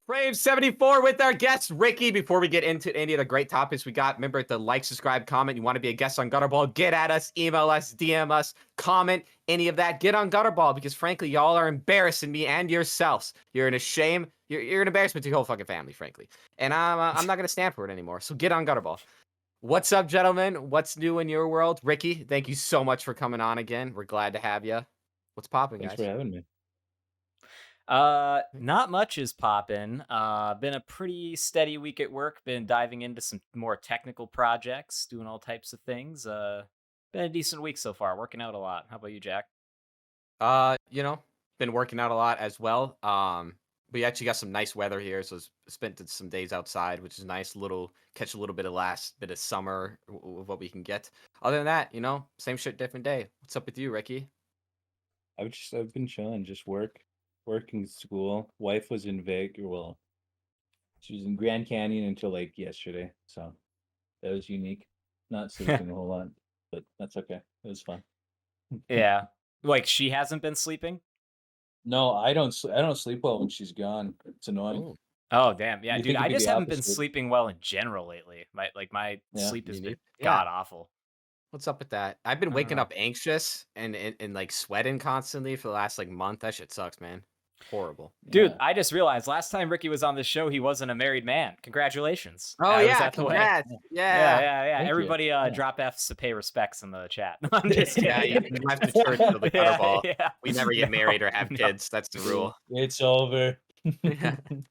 Brave 74 with our guest Ricky. Before we get into any of the great topics we got, remember to like, subscribe, comment. You want to be a guest on Gutterball? Get at us, email us, DM us, comment any of that. Get on Gutterball because frankly, y'all are embarrassing me and yourselves. You're in a shame. You're an embarrassment to your whole fucking family, frankly. And I'm not gonna stand for it anymore. So get on Gutterball. What's up, gentlemen? What's new in your world? Ricky, thank you so much for coming on again. We're glad to have you. What's popping, Thanks for guys? having me. Not much is popping. Been a pretty steady week at work. Been diving into some more technical projects, doing all types of things. Been a decent week so far. Working out a lot. How about you, Jack? You know, been working out a lot as well. We actually got some nice weather here, so spent some days outside, which is nice. Catch a little bit of last bit of summer of what we can get. Other than that, same shit, different day. What's up with you, Ricky? I've been chilling, just working school. Wife was in Vegas. Well, she was in Grand Canyon until like yesterday, so that was unique. Not sleeping a whole lot, but that's okay. It was fun. Yeah. Like she hasn't been sleeping? No, I don't sleep well when she's gone. It's annoying. Oh, Oh, damn. Yeah, You dude. think it'd I be just the haven't been opposite? sleeping well in general lately. My Yeah. sleep has you need. been Yeah. god awful. What's up with that? I've been I don't waking know. up anxious and like sweating constantly for the last like month. That shit sucks, man. Horrible. Dude, Yeah. I just realized last time Ricky was on this show, he wasn't a married man. Congratulations. Oh I was yeah, at the wedding. congrats. Yeah, Yeah. yeah, yeah. Thank you. Everybody Yeah. drop F's to pay respects in the chat. I'm just Yeah, kidding. you have to church for the Yeah, Gutterball. yeah. We never get No, married or have no. kids. That's the rule. It's over. Yeah. I'm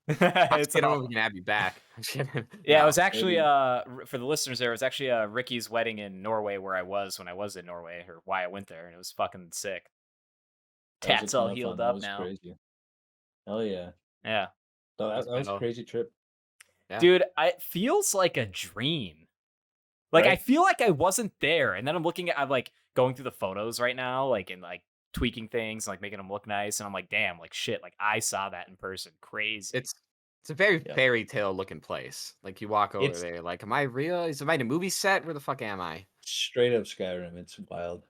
It's kidding when we all. can have you back. I'm kidding. Yeah, it No. was actually Maybe. for the listeners there, it was actually Ricky's wedding in Norway where I was when I was in Norway, or why I went there, and it was fucking sick. That was a Tats ton all of fun. healed That up was now. crazy. Hell yeah. Yeah. That was a Metal. crazy trip, Yeah. Dude, it feels like a dream. Like I right? feel like I wasn't there, and then I'm like going through the photos right now, like and like tweaking things, like making them look nice, and I'm like, damn, like shit, like I saw that in person, crazy. It's a very Yeah. fairy tale looking place. Like you walk over It's there, like, am I real? Is it a movie set? Where the fuck am I? straight up Skyrim. It's wild.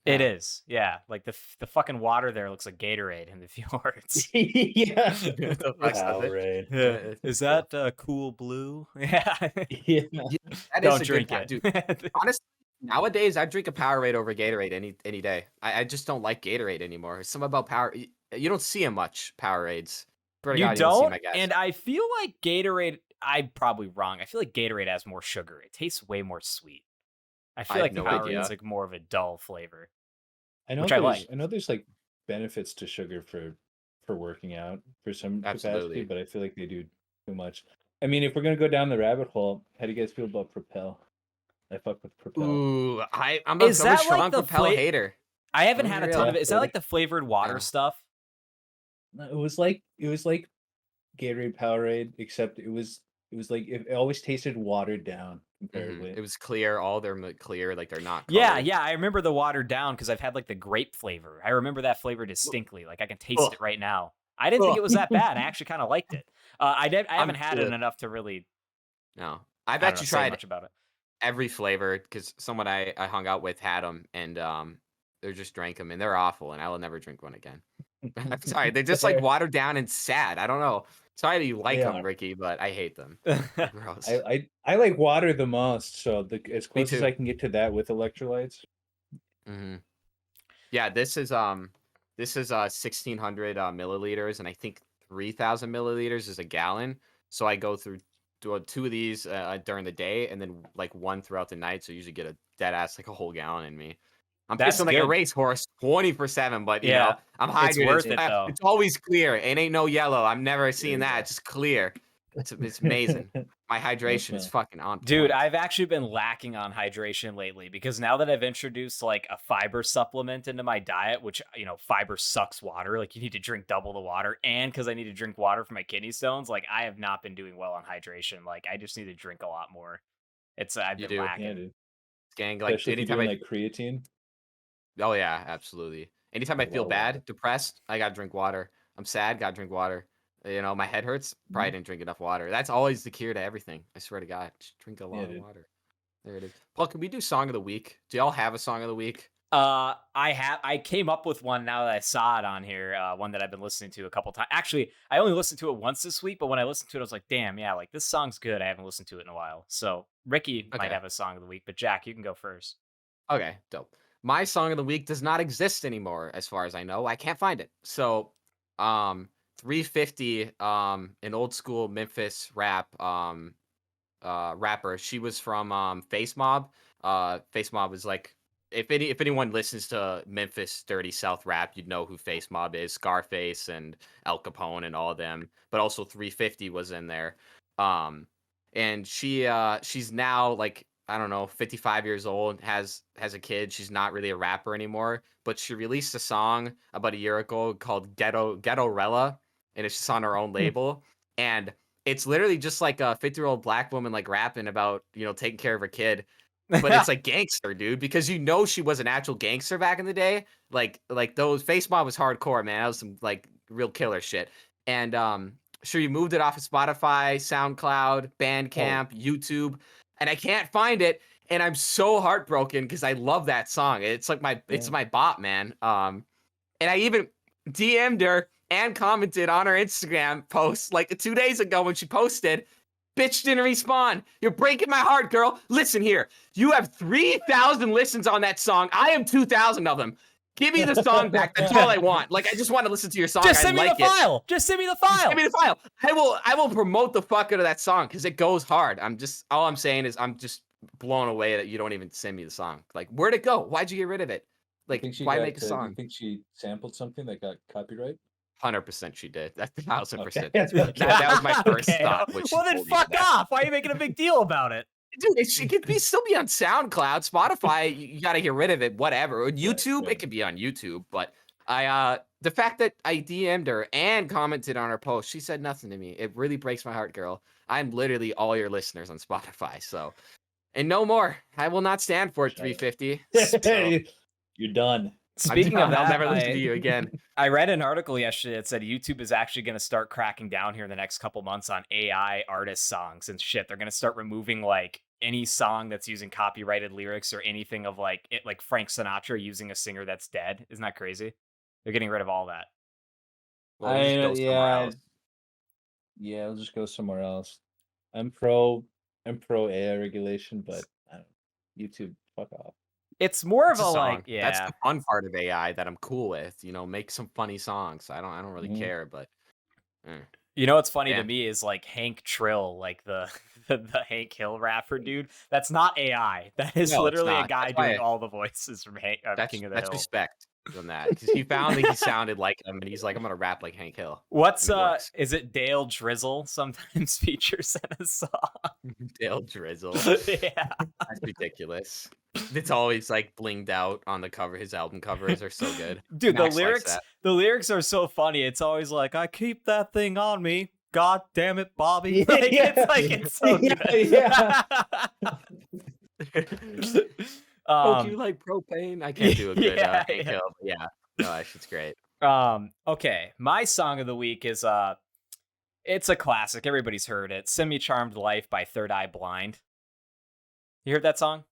It Yeah. is, yeah. Like the fucking water there looks like Gatorade in the fjords. Yeah. What the fuck Looks, does it? Powerade. yeah. Is Yeah. that cool blue? Yeah. Yeah. Yeah, that is Don't a good drink dude. it. Honestly, nowadays I drink a Powerade over Gatorade any day. I just don't like Gatorade anymore. It's something about Power. You don't see 'em much Powerades. Swear to You God, you don't see 'em don't, at gas. and I feel like Gatorade. I'm probably wrong. I feel like Gatorade has more sugar. It tastes way more sweet. I I feel have like no Powerade's idea. like more of a dull flavor, I know which I like. there's like benefits to sugar for working out for some capacity, Absolutely. but I feel like they do too much. I mean, if we're gonna go down the rabbit hole, how do you guys feel about Propel? I fuck with Propel. Ooh, I'm Is a that like strong the Propel hater. I haven't I'm had a real. ton Yeah, of it. Is that really. like the flavored water Yeah. stuff? No, it was like Gatorade Powerade, except it was like it always tasted watered down comparatively. It was clear. All they're clear, like they're not Yeah, colored. yeah. I remember the watered down because I've had like the grape flavor. I remember that flavor distinctly. Like I can taste Ugh. it right now. I didn't think Ugh. it was that bad. I actually kind of liked it. I haven't had it Ugh. enough to really, No, I've I don't know, actually say tried much about it. every flavor because someone I hung out with had them, and they just drank them, and they're awful, and I will never drink one again. I'm sorry, they're just like Fair. watered down and sad. I don't know. Sorry that you like They them, are. Ricky, but I hate them. They're gross. I like water the most, so as Me close as too. I can get to that with electrolytes. hmm Yeah, this is 1,600 milliliters, and I think 3,000 milliliters is a gallon. So I go through do two of these during the day, and then like one throughout the night. So I usually get a dead ass like a whole gallon in me. I'm That's pissing like a good. racehorse 24/7, but Yeah, I'm it's hydrated. worth It's, it though. it's always clear. It ain't no yellow. I'm never seeing There that. you It's just clear. It's amazing. My hydration is fun. fucking on Dude, point. I've actually been lacking on hydration lately because now that I've introduced like a fiber supplement into my diet, which, fiber sucks water, like you need to drink double the water, and because I need to drink water for my kidney stones, like I have not been doing well on hydration. Like I just need to drink a lot more. I've You been do, Yeah, lacking. dude. gang. Like Especially if you're anytime doing like creatine. Oh yeah, absolutely. Anytime I A feel lot of water. bad, depressed, I gotta drink water. I'm sad, gotta drink water. My head hurts, probably didn't drink enough water. That's always the cure to everything. I swear to God, just drink a lot Yeah, of dude. water. There it is. Paul, can we do song of the week? Do y'all have a song of the week? I came up with one now that I saw it on here. One that I've been listening to a couple times. Actually, I only listened to it once this week, but when I listened to it, I was like, damn, yeah, like this song's good. I haven't listened to it in a while. So Ricky might Okay. have a song of the week, but Jack, you can go first. Okay, dope. My song of the week does not exist anymore, as far as I know. I can't find it. So, 350, an old school Memphis rapper. She was from Face Mob. Face Mob is like, if anyone listens to Memphis Dirty South rap, you'd know who Face Mob is. Scarface and El Capone and all of them. But also 350 was in there. And she's now like, I don't know, 55 years old, has a kid. She's not really a rapper anymore, but she released a song about a year ago called Ghettorella, and it's just on her own label. And it's literally just like a 50-year-old black woman like rapping about, taking care of her kid. But it's like gangster, dude, because she was an actual gangster back in the day. Like those Face Mob was hardcore, man. That was some like real killer shit. And she moved it off of Spotify, SoundCloud, Bandcamp, YouTube, and I can't find it. And I'm so heartbroken because I love that song. It's like it's my bop, man. And I even DM'd her and commented on her Instagram post like 2 days ago when she posted. Bitch didn't respond. You're breaking my heart, girl. Listen here. You have 3,000 listens on that song. I have 2,000 of them. Give me the song back. That's all I want. Like, I just want to listen to your song. Just send me like the file. Just send me the file. Give me the file. I will promote the fuck out of that song because it goes hard. All I'm saying is I'm just blown away that you don't even send me the song. Like, where'd it go? Why'd you get rid of it? Like, why make a song? You think she sampled something that got copyright? 100% she did. That's 1,000%. Okay. That was my first Okay. thought. Well, then fuck off. Why are you making a big deal about it? Dude, it could still be on SoundCloud, Spotify. You got to get rid of it. Whatever. YouTube, right. It could be on YouTube. But the fact that I DM'd her and commented on her post, she said nothing to me. It really breaks my heart, girl. I'm literally all your listeners on Spotify. So, and no more. I will not stand for it. 350. So, You're done. Speaking of that, I'll never listen to you again. I read an article yesterday that said YouTube is actually going to start cracking down here in the next couple months on AI artist songs and shit. They're going to start removing like any song that's using copyrighted lyrics or anything of like Frank Sinatra using a singer that's dead. Isn't that crazy? They're getting rid of all that. Well, we'll just go somewhere else. Yeah, I'll just go somewhere else. I'm pro AI regulation, but I don't know. YouTube, fuck off. It's more of It's a song. like, yeah. That's the fun part of AI that I'm cool with. Make some funny songs. I don't really care, but You know what's funny Yeah. to me is like Hank Trill, like the Hank Hill rapper dude. That's not AI. That is No, it's literally a not. guy That's why doing all the voices from that's King of the that's Hill. respect on that because he found that he sounded like him, and he's like, I'm gonna rap like Hank Hill. What's And it works. is it Dale Drizzle sometimes features in a song? Dale Drizzle. Yeah. That's ridiculous. It's always like blinged out on the cover. His album covers are so good. Dude, Max the likes that. lyrics are so funny. It's always like, I keep that thing on me. God damn it, Bobby. Yeah. It's so good. Yeah. Do you like propane? I can't do a good Hank yeah. Hill. But yeah, no, that shit's great. Okay, my song of the week is it's a classic. Everybody's heard it. Semi-Charmed Life by Third Eye Blind. You heard that song?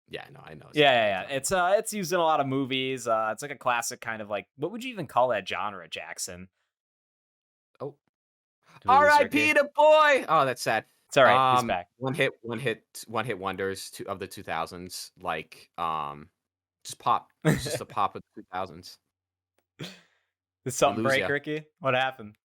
Yeah, no, I know. Yeah. It's used in a lot of movies. It's like a classic kind of like, what would you even call that genre, Jackson? Oh, Did we lose R.I.P. Ricky? to boy. Oh, that's sad. It's all right. He's back. One hit wonders of the 2000s. Like, just pop. It's just a pop of the 2000s. Did something lose break, ya. Ricky? What happened?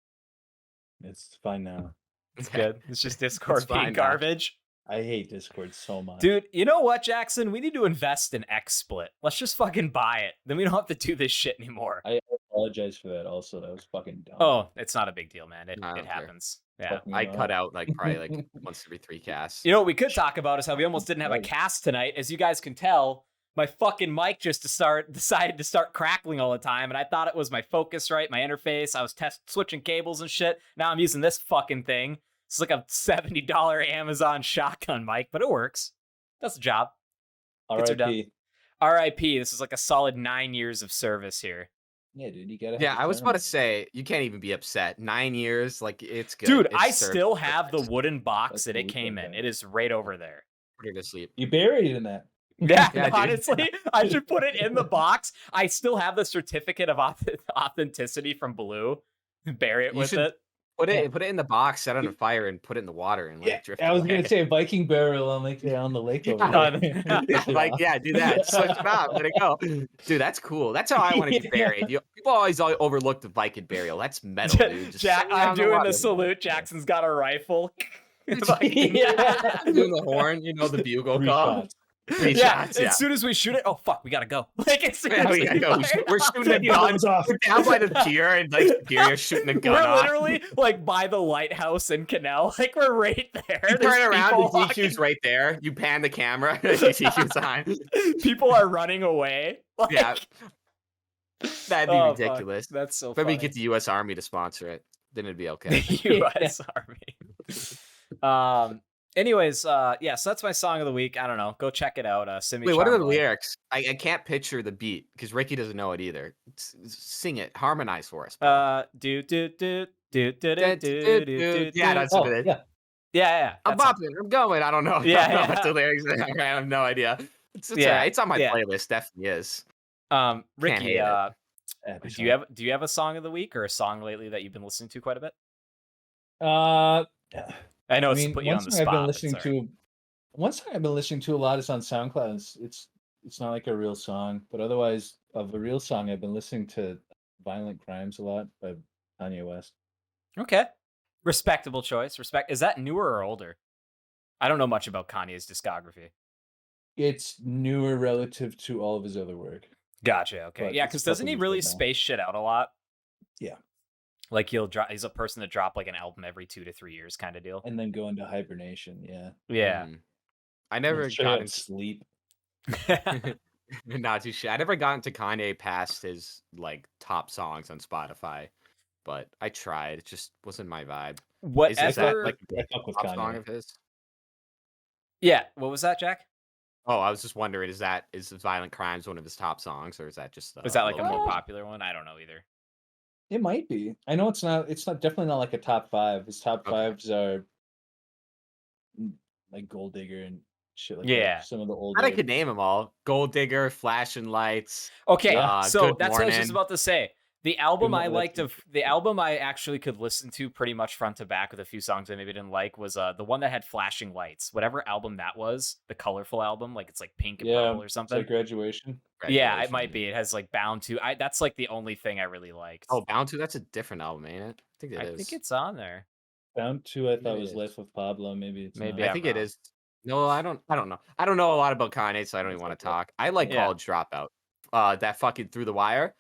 It's fine now. It's good. It's just Discord being fine now. garbage. I hate Discord so much. Dude, you know what, Jackson? We need to invest in XSplit. Let's just fucking buy it. Then we don't have to do this shit anymore. I apologize for that also. That was fucking dumb. Oh, it's not a big deal, man. I It don't care. happens. Yeah. Fucking I wrong. cut out like probably like once every 3 casts. You know what we could talk about is how we almost didn't have a Right. cast tonight. As you guys can tell, my fucking mic just decided to start crackling all the time, and I thought it was my Focusrite, my interface. I was switching cables and shit. Now I'm using this fucking thing. It's like a $70 Amazon shotgun mic, but it works. Does the job. Hits are done. R.I.P. R.I.P. This is like a solid 9 years of service here. Yeah, dude, you gotta. Yeah, have I was about to fun. say you can't even be upset. 9 years, like it's good. Dude, It's I served still purpose. have the wooden box That's that what it we came did, in. yeah. It is right over there. Put her to sleep. You buried in that. Yeah, Yeah, dude. honestly, I should put it in the box. I still have the certificate of authenticity from Blue. Bury it You with should it. put Yeah. it in the box, set it on fire, and put it in the water and let Yeah, it drift I was away. gonna say Viking burial on on the lake over Yeah. there. Yeah, Push it like off. yeah, do that. Switch it up. Let it go, dude. That's cool. That's how I want to get Yeah. buried. People always overlook the Viking burial. That's metal, dude. Just Jack, set me down I'm in the doing water. the salute. Jackson's got a rifle. Yeah. Doing the horn, the bugle Three call. shots. Three Yeah, shots. Yeah. as soon as we shoot it, oh fuck, we gotta go. Like as soon Yeah, as we gotta go. fire We're off, shooting a Yeah, gun. it's off. We're down by the pier and like Superior shooting a gun We're off. literally like by the lighthouse in Canal. Like we're right there. You There's turn around, people the walking- DQ's right there. You pan the camera, the DQ's on. People are running away. Like, Yeah, that'd be oh, fuck. ridiculous. That's so Maybe funny. get the U.S. Army to sponsor it. Then it'd be okay. The U.S. Army. Anyways, yeah, so that's my song of the week. I don't know. Go check it out. Simi Wait, what are the Charmboy. lyrics? I can't picture the beat because Ricky doesn't know it either. Sing it, harmonize for us. Do do do do do do do do. Yeah, that's Oh, what it is. yeah. Yeah. I'm that's all. bopping. I'm going. I don't know. Yeah, I don't know yeah. what the lyrics are. I have no idea. It's Yeah, alright. It's on my yeah. playlist. Definitely is. Ricky, hate it. Epic do you have a song of the week or a song lately that you've been listening to quite a bit? song? I know I it's mean, put you one on the song spot. I've been but listening sorry. to. One song I've been listening to a lot is on SoundCloud. It's not like a real song, but otherwise, of a real song, I've been listening to "Violent Crimes" a lot by Kanye West. Okay, respectable choice. Is that newer or older? I don't know much about Kanye's discography. It's newer relative to all of his other work. Gotcha. Okay. But Yeah, it's because a couple doesn't he years really old now. space shit out a lot? Yeah. Like he's a person that drop like an album every 2 to 3 years kind of deal. And then go into hibernation. Yeah. Yeah. I never Straight got up into sleep. not too shit. I never got into Kanye past his like top songs on Spotify, but I tried. It just wasn't my vibe. Is that Whatever. like I fuck with a top song Kanye. of his? Yeah. What was that, Jack? Oh, I was just wondering, is Violent Crimes one of his top songs, or is that just Was that like a low-key? more popular one? I don't know either. It might be. I know it's not. It's not definitely not like a top five. His top Okay. fives are like Gold Digger and shit like Yeah. that. Some of the I older. could name them all: Gold Digger, Flashing Lights. Okay, so Good that's what I was just Morning. about to say. The album I Morning, liked that's the album I actually could listen to pretty much front to back with a few songs I maybe didn't like was the one that had flashing lights. Whatever album that was, the colorful album, like it's like pink and Yeah, purple or It's something. like Graduation. Yeah, it Graduation. might be. It has like Bound to. That's like the only thing I really liked. Oh, Bound to. That's a different album, ain't it? I think it I is. think it's on there. Bound to, I thought Maybe was it Life is. of Pablo. Maybe it's Maybe not. I I'm think it wrong. is. No, I don't know. I don't know a lot about Kanye, so I don't even want to talk. I like Yeah. College Dropout. That fucking Through the Wire.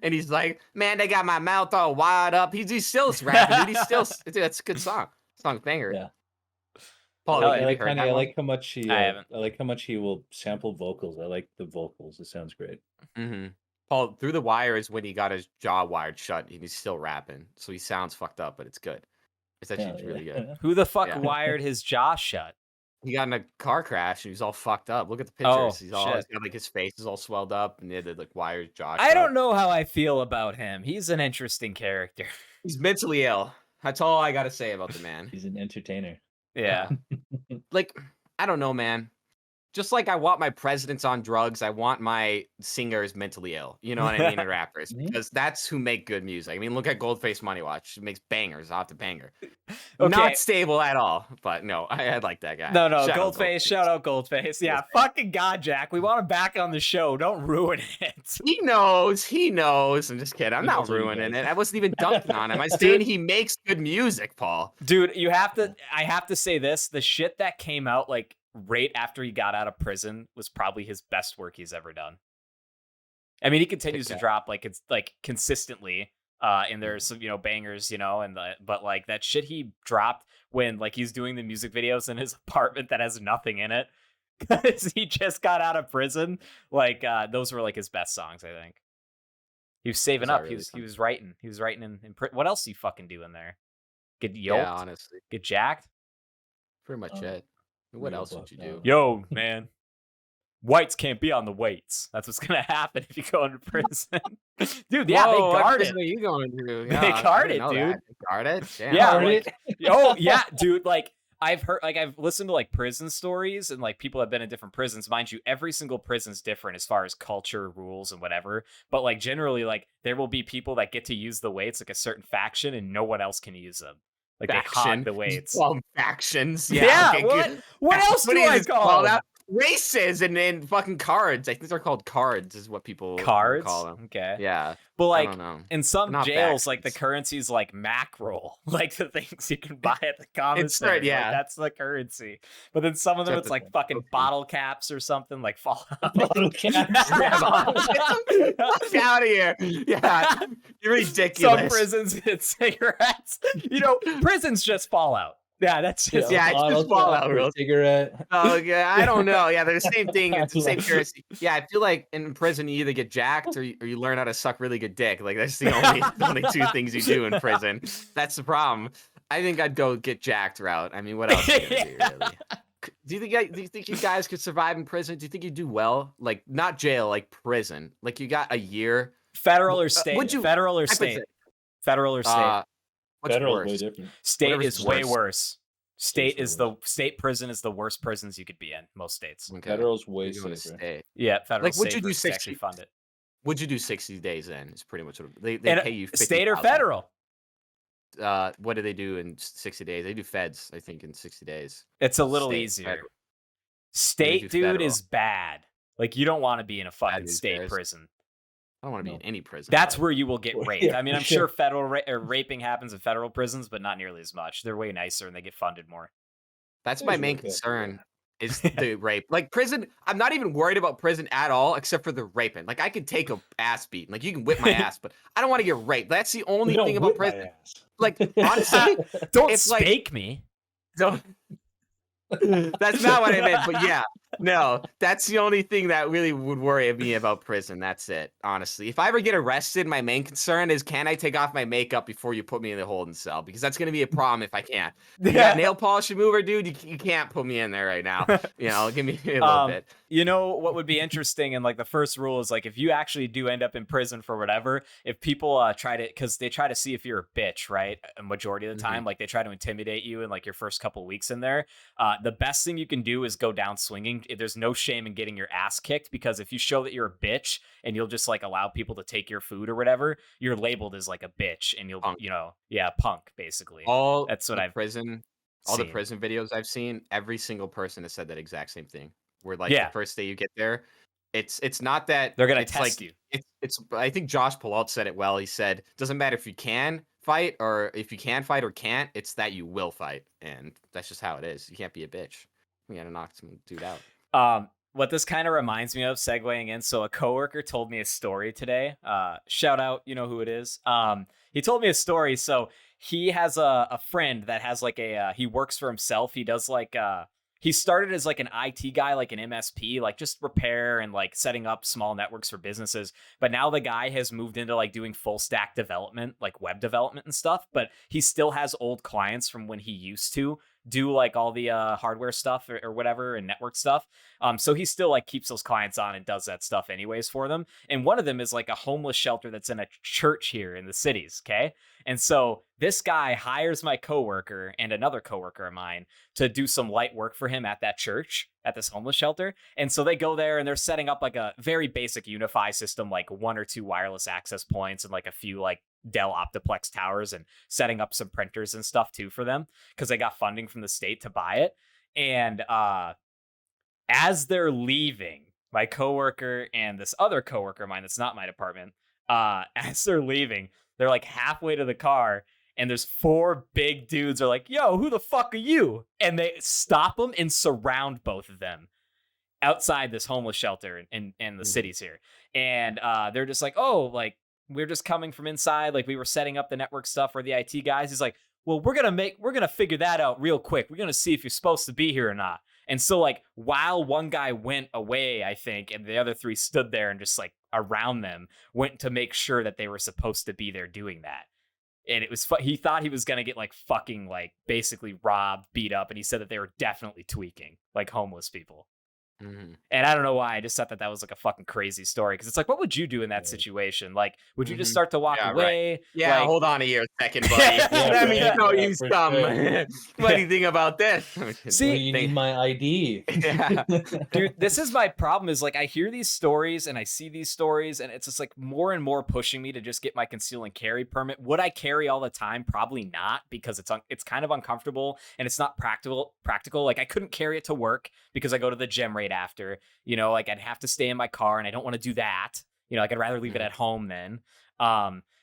And he's like, man, they got my mouth all wired up. He's still rapping, dude. He's still, dude, that's a good song. Song banger. Yeah. Paul, Hell I have you like heard Kanye. that I one? like how much he. I haven't. I like how much he will sample vocals. I like the vocals. It sounds great. Mm-hmm. Paul, Through the Wire is when he got his jaw wired shut and he's still rapping. So he sounds fucked up, but it's good. It's actually really good. Who the fuck Yeah. wired his jaw shut? He got in a car crash and he's all fucked up. Look at the Oh, pictures. He's got like his face is all swelled up and he had the like wired jaw. I shut. don't know how I feel about him. He's an interesting character. He's mentally ill. That's all I gotta say about the man. He's an entertainer. Yeah. Like, I don't know, man. Just like I want my presidents on drugs, I want my singers mentally ill. You know what I mean? And rappers, Mhm. because that's who make good music. I mean, look at Goldface Money Watch; he makes bangers after banger. Okay. Not stable at all, but no, I like that guy. No, Shout out Goldface. Shout out Goldface. Yeah, fucking God, Jack. We want him back on the show. Don't ruin it. He knows. He knows. I'm just kidding. I'm He not knows what he ruining does. it. I wasn't even dunking on him. I'm saying he makes good music, Paul. Dude, I have to say this. The shit that came out like right after he got out of prison was probably his best work he's ever done. I mean, he continues to drop like it's like consistently. And there's some, bangers, but like that shit he dropped when like he's doing the music videos in his apartment that has nothing in it because he just got out of prison. Like those were like his best songs, I think. He was saving Those are up. really He was writing. He was writing in prison. What else you fucking do in there? Get yoked? Yeah, honestly, Get jacked? pretty much Oh, it. What real else would fucked you do? up. Yo, man. Whites can't be on the weights. That's what's gonna happen if you go into prison. Dude, yeah, Whoa, they what guard prison it. are you going to? They I guard didn't it, know dude. that. They guard it? Damn. Yeah, Guard like, oh yeah, dude. Like I've heard, like, I've listened to like prison stories and like people have been in different prisons. Mind you, every single prison's different as far as culture, rules, and whatever. But like generally, like there will be people that get to use the weights, like a certain faction, and no one else can use them. Like they hog the weights. Well, factions. Yeah. Okay, What? good. What else What do is I this call called them? out? Races and fucking cards. I think they're called cards, is what people would Cards. call them. Okay. Yeah. But I like don't know. in some Not jails, like the factions. currency's like mackerel, like the things you can buy at the commissary. Like, yeah. that's the currency. But then some of them, Except it's like it's fucking okay. bottle caps or something, like Fallout. Bottle caps. Fuck out of here. Yeah. You're ridiculous. Some prisons get cigarettes. You know, prisons just Fallout. Yeah, that's just Yeah, it's Bottle just Fallout, cap, real. cigarette. Oh, yeah, I don't know. Yeah, they're the same thing. It's the same Like- currency. Yeah, I feel like in prison you either get jacked or you learn how to suck really good dick. Like that's the only two things you do in prison. That's the problem. I think I'd go get jacked route. I mean, what else are you gonna do, really? Do you think you guys could survive in prison? Do you think you do well? Like not jail, like prison. Like you got a year. federal or state. would you- Federal or state. Federal or state. What's Federal worse? way different. State whatever's is way worse. worse. State State's is way the state prison is the worst prisons you could be in most states. Okay. Federal's way You're going to safer. stay. Yeah, federal. Like, would you safer do to actually 60 fund it? Would you do 60 days then? Is pretty much what they And, pay you. state or 50,000. federal? What do they do in 60 days? They do feds, I think, in 60 days. It's a little State, easier. federal. State, do dude, federal. is bad. Like you don't want to be in a fucking news state bears. prison. I don't want to be No. in any prison. That's but- where you will get Well, raped. yeah, I mean, for I'm sure sure. federal raping happens in federal prisons, but not nearly as much. They're way nicer and they get funded more. That's my There's main rape everywhere. concern is the rape. Like prison, I'm not even worried about prison at all, except for the raping. Like I could take a ass beat. Like you can whip my ass, but I don't want to get raped. That's the only Don't thing about whip my prison. ass. Like honestly, Don't It's like- spank me. don't. That's not what I meant, but yeah, no, that's the only thing that really would worry me about prison. That's it, honestly. If I ever get arrested, my main concern is can I take off my makeup before you put me in the holding cell? Because that's gonna be a problem if I can't. You got nail polish remover, dude. You can't put me in there right now. You know, give me a little bit. You know what would be interesting, and like the first rule is like if you actually do end up in prison for whatever, if people try to, because they try to see if you're a bitch, right? A majority of the time, like they try to intimidate you in like your first couple weeks in there. The best thing you can do is go down swinging. There's no shame in getting your ass kicked, because if you show that you're a bitch and you'll just like allow people to take your food or whatever, you're labeled as like a bitch, and you'll Punk. punk basically. All That's what the I've prison, all the seen. prison videos I've seen, every single person has said that exact same thing. Where like Yeah. the first day you get there, it's not that They're gonna it's test like, you. It's I think Josh Peralt said it well. He said doesn't matter if you can fight or if you can fight or can't, it's that you will fight, and that's just how it is. You can't be a bitch. You gotta knock some dude out. What this kind of reminds me of, segueing in, so a coworker told me a story today. Shout out, you know who it is. He told me a story. So he has a friend that has like he works for himself. He does like he started as like an IT guy, like an MSP, like just repair and like setting up small networks for businesses. But now the guy has moved into like doing full stack development, like web development and stuff. But he still has old clients from when he used to do like all the hardware stuff or whatever and network stuff. So he still like keeps those clients on and does that stuff anyways for them. And one of them is like a homeless shelter that's in a church here in the cities. Okay. And so this guy hires my coworker and another coworker of mine to do some light work for him at that church, at this homeless shelter. And so they go there and they're setting up like a very basic Unify system, like 1 or 2 wireless access points and like a few like Dell Optiplex towers, and setting up some printers and stuff too for them because they got funding from the state to buy it. And as they're leaving, my coworker and this other coworker of mine that's not my department, as they're leaving, they're like halfway to the car, and there's 4 big dudes are like, yo, who the fuck are you? And they stop them and surround both of them outside this homeless shelter in the cities here. And they're just like, oh, like, we're just coming from inside. Like, we were setting up the network stuff for the IT guys. He's like, well, we're going to figure that out real quick. We're going to see if you're supposed to be here or not. And so like while one guy went away, I think, and the other 3 stood there and just like around them, went to make sure that they were supposed to be there doing that. And it was, he thought he was going to get like fucking like basically robbed, beat up. And he said that they were definitely tweaking, like homeless people. Mhm. And I don't know why. I just thought that was like a fucking crazy story because it's like, what would you do in that situation? Like, would you just Mhm. start to walk Yeah, right. away? Yeah, Like, hold on here a second, buddy. Yeah, Let me right. show Yeah, you for some. sure. What do you think about this? See, Well, you need my ID. Yeah. dude, this is my problem is like I hear these stories and I see these stories and it's just like more and more pushing me to just get my conceal and carry permit. Would I carry all the time? Probably not because it's kind of uncomfortable and it's not practical. Like I couldn't carry it to work because I go to the gym right after. Like I'd have to stay in my car and I don't want to do that. Like I'd rather leave it Mhm. at home then.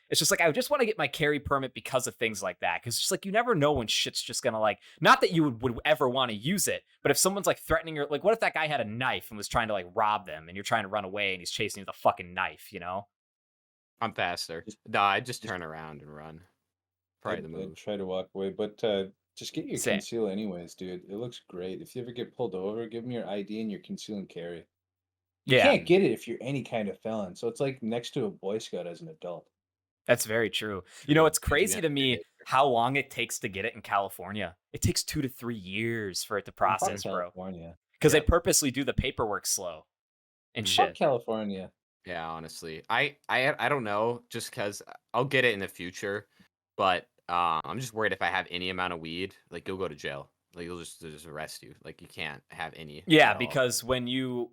It's just like I just want to get my carry permit because of things like that. Because it's just like you never know when shit's just gonna like not that you would ever want to use it, but if someone's like threatening your like what if that guy had a knife and was trying to like rob them and you're trying to run away and he's chasing you with a fucking knife, I'm faster. Just- No, I just turn around and run. Probably the I'd move. try to walk away, but just get your Same. conceal anyways, dude. It looks great. If you ever get pulled over, give them your ID and your conceal and carry. You Yeah. can't get it if you're any kind of felon. So it's like next to a Boy Scout as an adult. That's very true. It's crazy to me how long it takes to get it in California. It takes 2 to 3 years for it to process, bro. California. Because Yeah. they purposely do the paperwork slow and Mhm. Fuck shit. California. Yeah, honestly, I don't know, just because I'll get it in the future, but I'm just worried if I have any amount of weed, like you'll go to jail, like they'll just arrest you, like you can't have any. Yeah, at all. because when you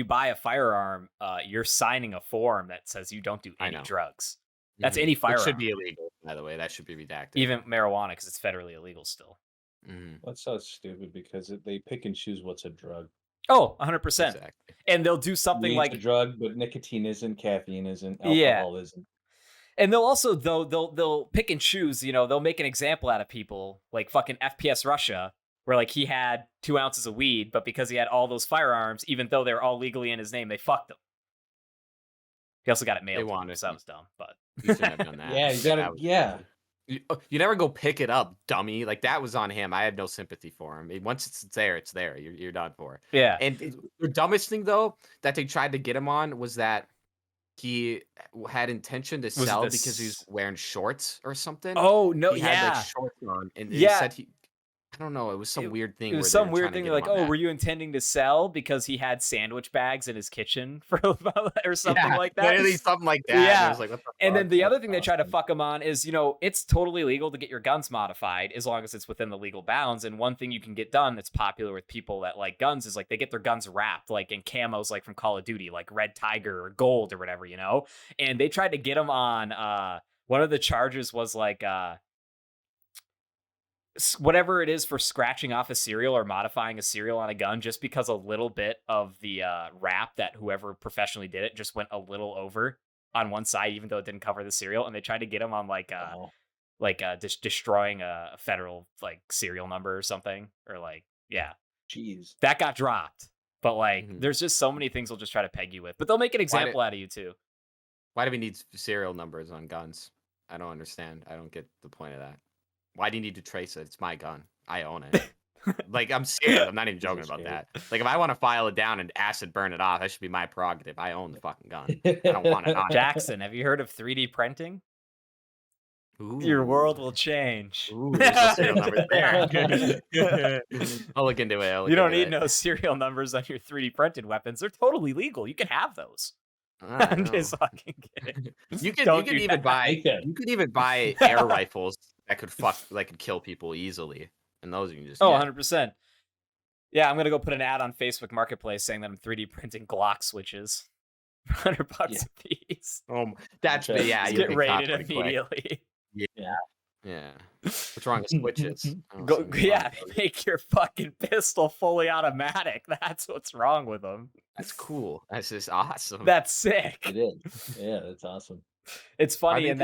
buy a firearm, you're signing a form that says you don't do I any know. drugs. That's Mhm. any It firearm. should be illegal, by the way. That should be redacted. Even marijuana because it's federally illegal still. Mhm. That's so stupid because they pick and choose what's a drug. Oh, 100%. Exactly. And they'll do something Weed's like a drug, but nicotine isn't, caffeine isn't, Yeah. alcohol isn't. And they'll also they'll pick and choose, they'll make an example out of people like fucking FPS Russia, where like he had 2 ounces of weed, but because he had all those firearms, even though they're all legally in his name, they fucked him. He also got it mailed to him, wanted so that was dumb, but You shouldn't have done that. Yeah, you gotta. That was Yeah, stupid. You never go pick it up, dummy. Like that was on him. I had no sympathy for him. Once it's there, it's there. You're done for. yeah. And the dumbest thing though that they tried to get him on was that he had intention to it sell this- because he was wearing shorts or something. Oh no, He had yeah. like shorts on, and he Yeah. said I don't know. It was some weird thing. It was where some they were weird trying to thing. get They're him like, on oh, that. were you intending to sell because he had sandwich bags in his kitchen for or something Yeah, like that? literally something like that. And Yeah. I was like, what the And then fuck? the other That's thing they try to awesome. fuck him on is, it's totally legal to get your guns modified as long as it's within the legal bounds. And one thing you can get done that's popular with people that like guns is like they get their guns wrapped like in camos like from Call of Duty, like Red Tiger or Gold or whatever, And they tried to get him on one of the charges was like whatever it is for scratching off a serial or modifying a serial on a gun just because a little bit of the wrap that whoever professionally did it just went a little over on one side, even though it didn't cover the serial. And they tried to get him on destroying a federal like serial number or something, or like, yeah, jeez. that got dropped. But like, Mhm. there's just so many things they'll just try to peg you with, but they'll make an example out of you too. Why do we need serial numbers on guns? I don't understand. I don't get the point of that. Why do you need to trace it? It's my gun. I own it. Like, I'm serious. I'm not even joking about that. Like, if I want to file it down and acid burn it off, that should be my prerogative. I own the fucking gun. I don't want it on. Jackson, have you heard of 3D printing? Your world will change. Ooh, there's no serial numbers there. I'll look into it. You don't need no serial numbers on your 3D printed weapons. They're totally legal. You can have those. I'm just fucking kidding. You could Don't do even that. buy air rifles that could kill people easily, and those you can just Oh, get. 100%. Yeah, I'm gonna go put an ad on Facebook Marketplace saying that I'm 3D printing Glock switches for $100 a piece. That's Okay. yeah. Just you'll get be caught rated pretty quick. immediately. Yeah. What's wrong with switches? Yeah, they make your fucking pistol fully automatic. That's what's wrong with them. That's cool. That's just awesome. That's sick. It is. Yeah, that's awesome. It's Are funny they in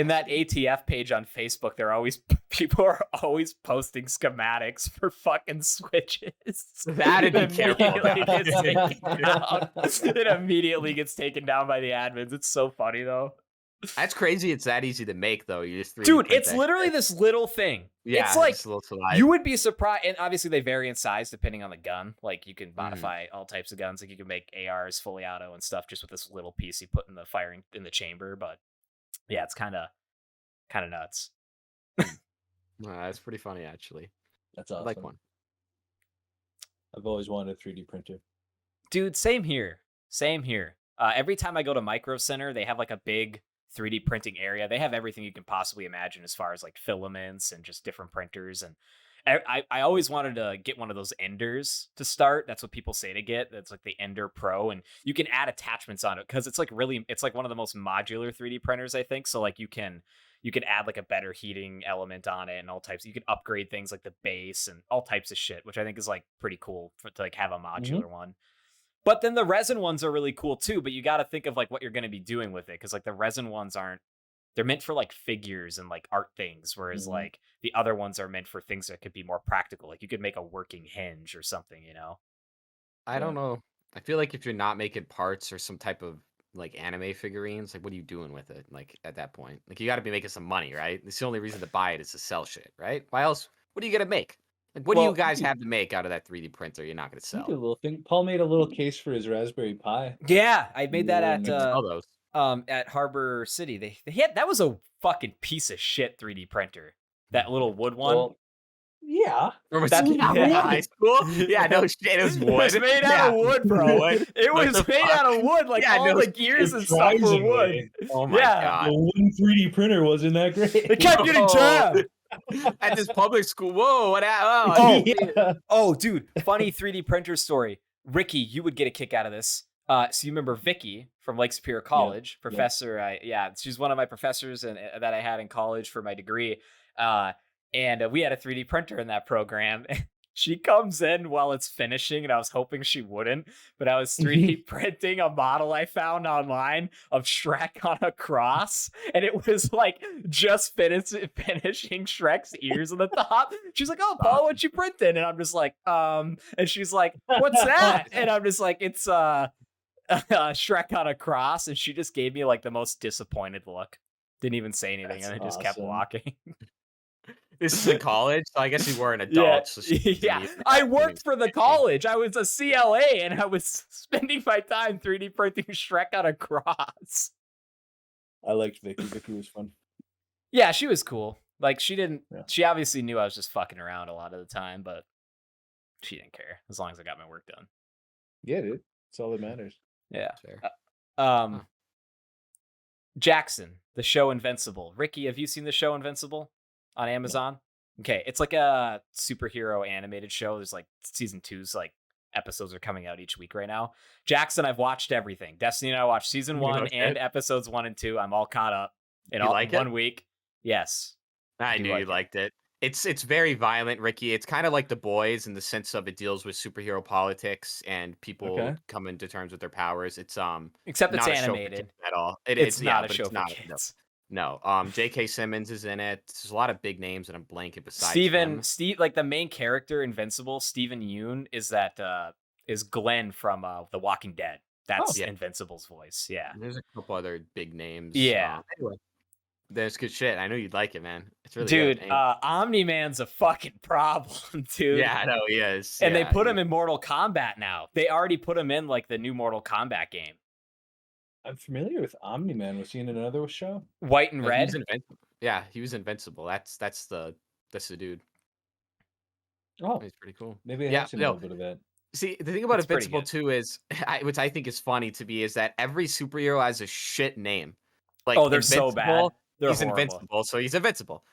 that legal? ATF page on Facebook, people are always posting schematics for fucking switches. That'd be careful. Immediately gets taken down. It immediately gets taken down by the admins. It's so funny though. That's crazy. It's that easy to make though. You just 3D Dude, print it's that literally shit. this little thing. Yeah, It's like just a little slide. you would be surprised, and obviously they vary in size depending on the gun. Like you can Mm-hmm. modify all types of guns. Like you can make ARs fully auto and stuff just with this little piece you put in the firing in the chamber. But yeah, it's kind of nuts. That's pretty funny actually. That's I awesome. like one. I've always wanted a 3D printer. Dude, same here. Same here. Every time I go to Micro Center, they have like a big 3D printing area. They have everything you can possibly imagine as far as like filaments and just different printers. And I always wanted to get one of those Enders to start. That's what people say to get. That's like the Ender Pro. And you can add attachments on it because it's like one of the most modular 3D printers, I think. So like you can add like a better heating element on it and all types. You can upgrade things like the base and all types of shit, which I think is like pretty cool to like have a modular one. But then the resin ones are really cool too, but you got to think of like what you're going to be doing with it. Cause like the resin ones they're meant for like figures and like art things. Whereas like the other ones are meant for things that could be more practical. Like you could make a working hinge or something, you know? I don't know. I feel like if you're not making parts or some type of like anime figurines, like what are you doing with it? Like at that point, like you got to be making some money, right? It's the only reason to buy it is to sell shit, right? Why else? What are you gonna make? Like what do you guys have to make out of that 3D printer? You're not gonna You sell. did a little thing. Paul made a little case for his Raspberry Pi. Yeah, I made that You can sell those. at Harbor City. They had that was a fucking piece of shit 3D printer. That little wood one. Well, yeah. Or was That's it high school? Yeah, no shit. It was wood. It was made out of wood, bro. Wood. It What was the made fuck? out of wood. Like Yeah, all no, the gears and stuff were wood. surprisingly, Oh my Yeah. god. The wooden 3D printer wasn't that great. It kept getting Whoa. jammed. At this public school. Whoa, what Oh. Yeah. Oh, dude, funny 3D printer story. Ricky, you would get a kick out of this. So you remember Vicky from Lake Superior College, professor? She's one of my professors that I had in college for my degree. And we had a 3D printer in that program. She comes in while it's finishing, and I was hoping she wouldn't, but I was 3D printing a model I found online of Shrek on a cross, and it was like just finishing Shrek's ears on the top. She's like, "Oh, Paul, what you printing?" And I'm just like, and she's like, "What's that?" And I'm just like, "It's Shrek on a cross," and she just gave me like the most disappointed look. Didn't even say anything, That's and I just kept awesome. walking. This is in college, so I guess you were an adult. So Yeah. I worked for the college. I was a CLA, and I was spending my time 3D printing Shrek on a cross. I liked Vicky. Vicky was fun. Yeah, she was cool. Like she Yeah. she obviously knew I was just fucking around a lot of the time, but she didn't care as long as I got my work done. Yeah, dude. That's all that matters. Yeah. Fair. Jackson, the show Invincible. Ricky, have you seen the show Invincible on Amazon? No. Okay, it's like a superhero animated show. There's like season 2's like episodes are coming out each week right now. Jackson, I've watched everything. Destiny and I watched season 1 and episodes 1 and 2. I'm all caught up in all like 1 week. Yes. I knew you liked it. It's very violent, Ricky. It's kind of like The Boys in the sense of it deals with superhero politics and people coming to terms with their powers. It's except it's not animated a show for kids at all. It's not a show for kids. No. J.K. Simmons is in it. There's a lot of big names that I'm blanking besides Steve, like the main character, Invincible, Steven Yeun, is Glenn from The Walking Dead. That's Invincible's voice. Yeah. There's a couple other big names. Yeah. Anyway, there's good shit. I know you'd like it, man. It's really good. Dude, Omni-Man's a fucking problem, dude. Yeah, I know he is. And they put him in Mortal Kombat now. They already put him in like the new Mortal Kombat game. I'm familiar with Omni-Man. Was he in another show? White and Red? He was Invincible. That's the dude. Oh, he's pretty cool. Maybe I have seen a little bit of that. See, the thing about Invincible too is, which I think is funny to me, is that every superhero has a shit name. Like, they're so bad. He's invincible, so he's invincible.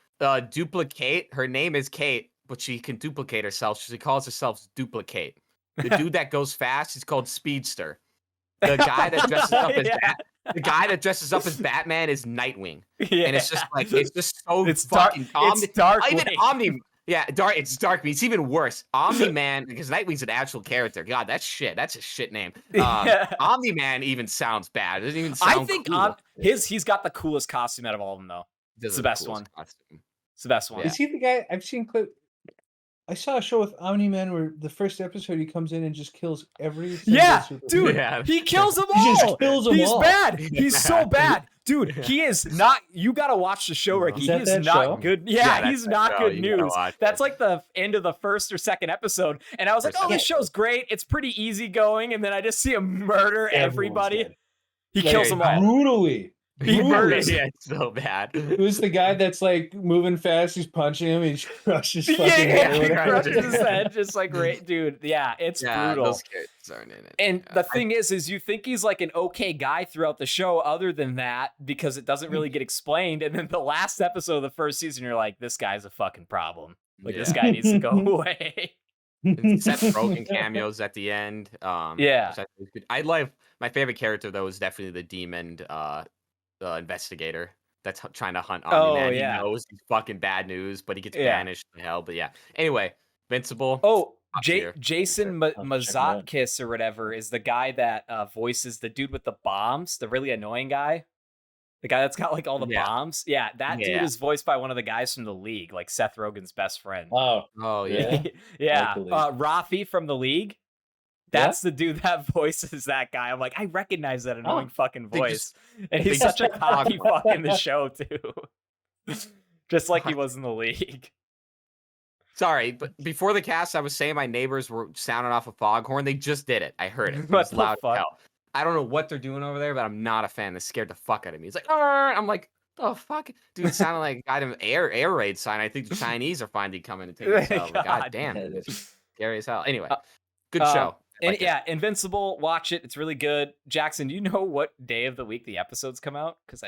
Duplicate, her name is Kate, but she can duplicate herself. She calls herself Duplicate. The dude that goes fast is called Speedster. The guy that dresses up as the guy that dresses up as Batman is Nightwing. Yeah. And it's just so fucking it's dark. Even Omni. Yeah, dark. It's dark. It's even worse. Omni-Man, because Nightwing's an actual character. God, that's shit. That's a shit name. Omni-Man even sounds bad. It doesn't even sound cool. He's got the coolest costume out of all of them, though. It's the best one. It's the best one. Is he the guy? I've seen clip. I saw a show with Omni-Man where the first episode he comes in and just kills every single dude. Yeah. He kills them all. He just kills them all. He's bad. He's so bad. Dude, he is not. You got to watch the show, Ricky. He is not good. Yeah, he's not good news. That's like the end of the first or second episode. And I was like, oh, this show's great. It's pretty easy going. And then I just see him murder everybody. He kills them all. Brutally. He murders him. Yeah, it's so bad. Who's the guy that's like moving fast? He's punching him. He crushes fucking Yeah, head. or he whatever. crushes his head, just like dude. Yeah, it's brutal. Those characters aren't in it. And Yeah. the thing is you think he's like an okay guy throughout the show, other than that, because it doesn't really get explained. And then the last episode of the first season, you're like, this guy's a fucking problem. Like this guy needs to go away. Seth Rogen cameos at the end. Yeah. which I think is good. I love my favorite character though is definitely the demon investigator that's trying to hunt Oh, Omni-Man. yeah. He knows he's fucking bad news, but he gets Yeah. banished to hell. But yeah. Anyway, Invincible. Oh, Top tier. Jason check it out. Mazatkis or whatever is the guy that voices the dude with the bombs, the really annoying guy. The guy that's got like all the Yeah. bombs. Yeah, that dude Yeah. is voiced by one of the guys from The League, like Seth Rogen's best friend. Oh, Oh yeah. Yeah. Like The League. Rafi from The League. That's the dude that voices that guy. I'm like, I recognize that annoying fucking They voice. And they he's just such a cocky talk fuck in the show, too. Just like he was in The League. Sorry, but before the cast, I was saying my neighbors were sounding off a foghorn. They just did it. I heard it. It What was the loud fuck? as hell. I don't know what they're doing over there, but I'm not a fan. They scared the fuck out of me. It's like, "Arr!" I'm like, oh fuck, dude, it sounded like a goddamn air raid sign. I think the Chinese are finally coming to take us out. Like, God damn, Yeah, dude, it it's scary as hell. Anyway, good um, show. I And liked it. yeah, Invincible, watch it. It's really good. Jackson, do you know what day of the week the episodes come out? Because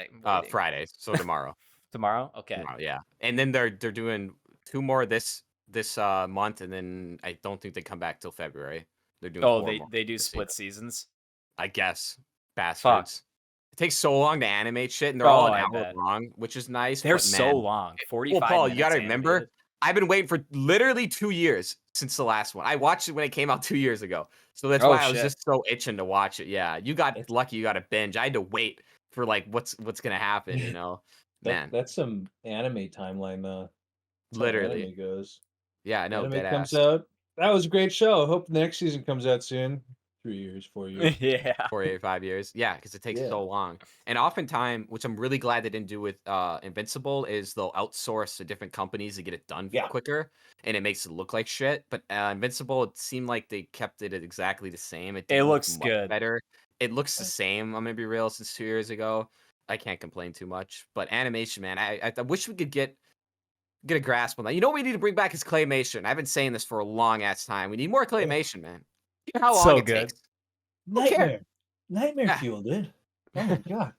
Friday, so tomorrow. Tomorrow? Okay. Tomorrow, yeah, and then they're doing 2 more this month, and then I don't think they come back till February. They're doing. Oh, 4 more they do this split season. seasons. I guess. Bastards. It takes so long to animate shit, and they're Oh, all an I hour bet. long, which is nice. They're but so man, long. 45 well, Paul, you minutes gotta remember, animated. I've been waiting for literally 2 years since the last one. I watched it when it came out 2 years ago, so that's Oh, why I was shit. just so itching to watch it. Yeah, you got lucky. You got a binge. I had to wait for like what's gonna happen. You know, man, That's some anime timeline, though. That's how literally. anime goes. Yeah, no, Anime dead comes ass. out. That was a great show. Hope the next season comes out soon. 3 years, 4 years. Yeah. 4 or 5 years. Yeah, because it takes Yeah. so long. And oftentimes, which I'm really glad they didn't do with Invincible, is they'll outsource to different companies to get it done Yeah. quicker, and it makes it look like shit. But Invincible, it seemed like they kept it at exactly the same. It didn't look looks much good. better. It looks the Right. same. I'm gonna be real. Since 2 years ago, I can't complain too much. But animation, man, I wish we could get a grasp on that. You know what we need to bring back is claymation. I've been saying this for a long ass time. We need more claymation, man. You know how long So it good. takes. Who cares? Nightmare Yeah. fuel, dude. Oh my god.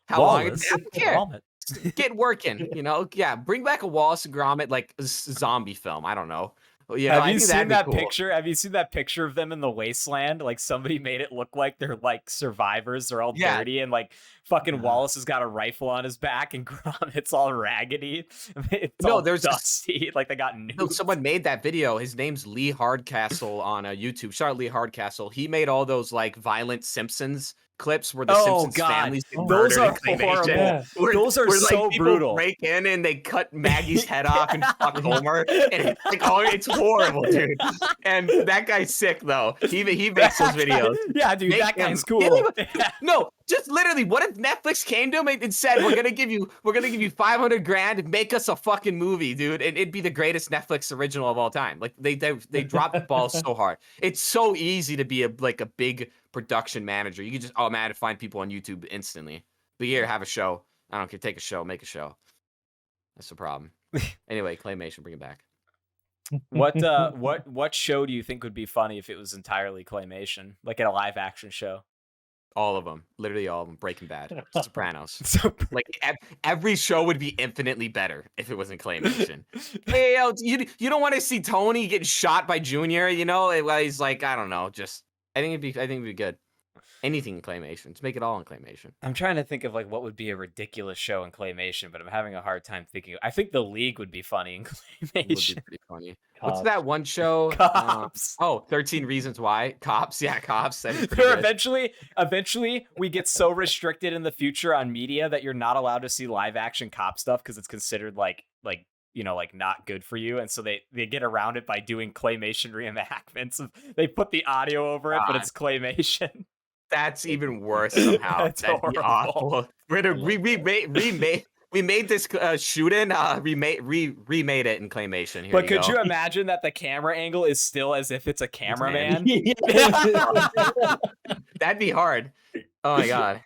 How long it Wallace, takes. I don't care. Gromit. Get working, you know. Yeah, bring back a Wallace and Gromit like zombie film. I don't know. You know, Have I you think that'd seen be that cool. picture? Have you seen that picture of them in the wasteland? Like somebody made it look like they're like survivors. They're all Yeah. dirty and like fucking Uh-huh. Wallace has got a rifle on his back and Gromit's all raggedy. It's No, all there's this- dusty. Like they got No, nuked. someone made that video. His name's Lee Hardcastle on YouTube. Shout out Lee Hardcastle. He made all those like violent Simpsons clips where the Oh, Simpsons God. families get Those murdered are in claymation. horrible. Yeah. Those are where, so people brutal. break in and they cut Maggie's head off and fuck Homer, and it's like, oh, it's horrible, dude. And that guy's sick though. He makes those videos. Yeah, dude, Make that guy's him- cool. Get him No, just literally, what if Netflix came to him and said, "We're gonna give you 500 grand and make us a fucking movie, dude," and it'd be the greatest Netflix original of all time. Like they dropped the ball so hard. It's so easy to be a big production manager. You can just automatically find people on YouTube instantly. But here, have a show. I don't care. Take a show, make a show. That's the problem. Anyway, claymation, bring it back. What show do you think would be funny if it was entirely claymation, like in a live action show? All of them, literally all of them. Breaking Bad, Sopranos. So Like every show would be infinitely better if it wasn't claymation. Hey, you don't want to see Tony getting shot by Junior, you know? Well, he's like, I don't know, just I think it'd be good. Anything in claymation, just make it all in claymation. I'm trying to think of like what would be a ridiculous show in claymation, but I'm having a hard time thinking. I think The League would be funny in It would be claymation. pretty funny. What's Cops. that one show? Cops. 13 Reasons Why. Cops. Yeah, Cops. That'd be pretty Or good. eventually we get so restricted in the future on media that you're not allowed to see live action cop stuff because it's considered like not good for you, and so they get around it by doing claymation reenactments. They put the audio over it, but God. it's claymation. That's even worse somehow. That's That'd be horrible. awful. We made this shooting. Remade it in claymation. Here But you could go. you imagine that the camera angle is still as if it's a cameraman? That'd be hard. Oh my god.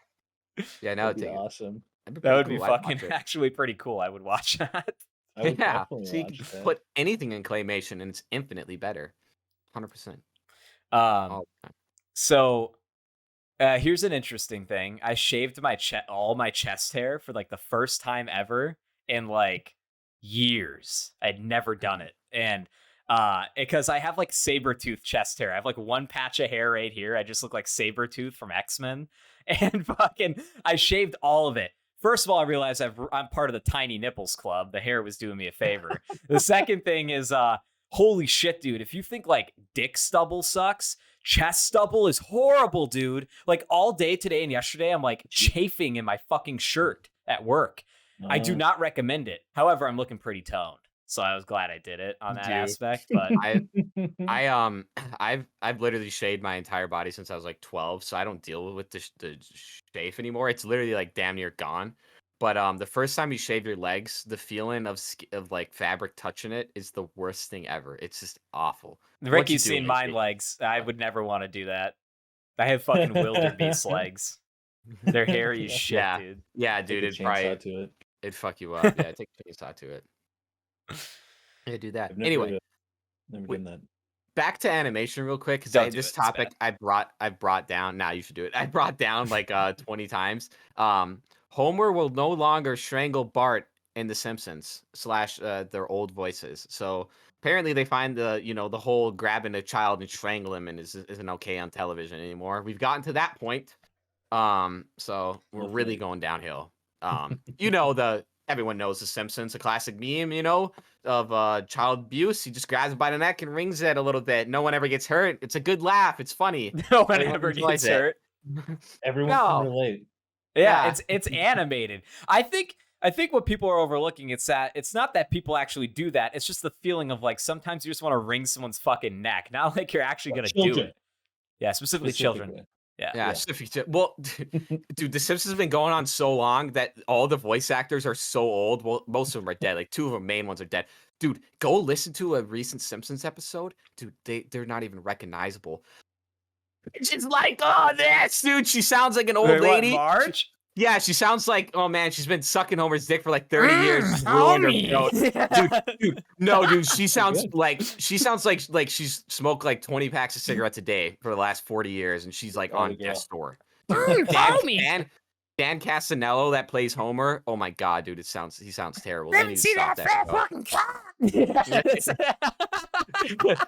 Yeah, now it That'd be take awesome. That'd That would pretty be cool. I'd watch fucking it. actually pretty cool. I would watch that. I would Yeah, definitely so you watch can that. put anything in claymation and it's infinitely better. 100%. Um, All the time. so here's an interesting thing. I shaved my all my chest hair for like the first time ever in like years. I'd never done it. And because I have like saber-tooth chest hair. I have like one patch of hair right here. I just look like Sabretooth from X-Men. And fucking I shaved all of it. First of all, I realized I'm part of the Tiny Nipples Club. The hair was doing me a favor. The second thing is holy shit, dude. If you think like dick stubble sucks, chest stubble is horrible, dude. Like all day today and yesterday, I'm like chafing in my fucking shirt at work. I do not recommend it. However, I'm looking pretty toned, so I was glad I did it on that Dude. aspect. But I've literally shaved my entire body since I was like 12, so I don't deal with the shave anymore. It's literally like damn near gone. But the first time you shave your legs, the feeling of like fabric touching it is the worst thing ever. It's just awful. Once you Ricky's do it, seen it's mine like- legs. I would never want to do that. I have fucking wildebeest legs. They're hairy as shit, Yeah. dude. Yeah, Take dude, a it'd probably chainsaw to it. it'd fuck you up. Yeah, take a chainsaw to it. Yeah, do that. I've never, Anyway, never wait. done that. back to animation real quick because Don't do this it, it's topic I brought down. Now you should do it. I brought down like 20 times. Homer will no longer strangle Bart in The Simpsons / their old voices. So apparently they find the whole grabbing a child and strangle him and isn't okay on television anymore. We've gotten to that point. So we're really Hopefully. going downhill. Everyone knows The Simpsons, a classic meme, of child abuse. He just grabs him by the neck and rings it a little bit. No one ever gets hurt. It's a good laugh. It's funny. No one Everyone ever enjoys gets it. hurt. Everyone No. can relate. Yeah, Yeah. it's animated. I think what people are overlooking it's that it's not that people actually do that. It's just the feeling of like sometimes you just want to wring someone's fucking neck. Not like you're actually gonna do Children. it. Yeah, specifically children. Specifically. Yeah. Yeah. Well, dude, The Simpsons has been going on so long that all the voice actors are so old. Well, most of them are dead. Like 2 of the main ones are dead. Dude, go listen to a recent Simpsons episode. Dude, they're not even recognizable. She's like, oh, this dude. She sounds like an old Wait, what, lady. Marge? Yeah, she sounds like, oh man, she's been sucking Homer's dick for like 30 years. She's ruined her throat. Dude, no, dude, she sounds like she's smoked like 20 packs of cigarettes a day for the last 40 years, and she's like on death's door. Dan Castellaneta that plays Homer. Oh my god, dude, he sounds terrible. They need to stop that show.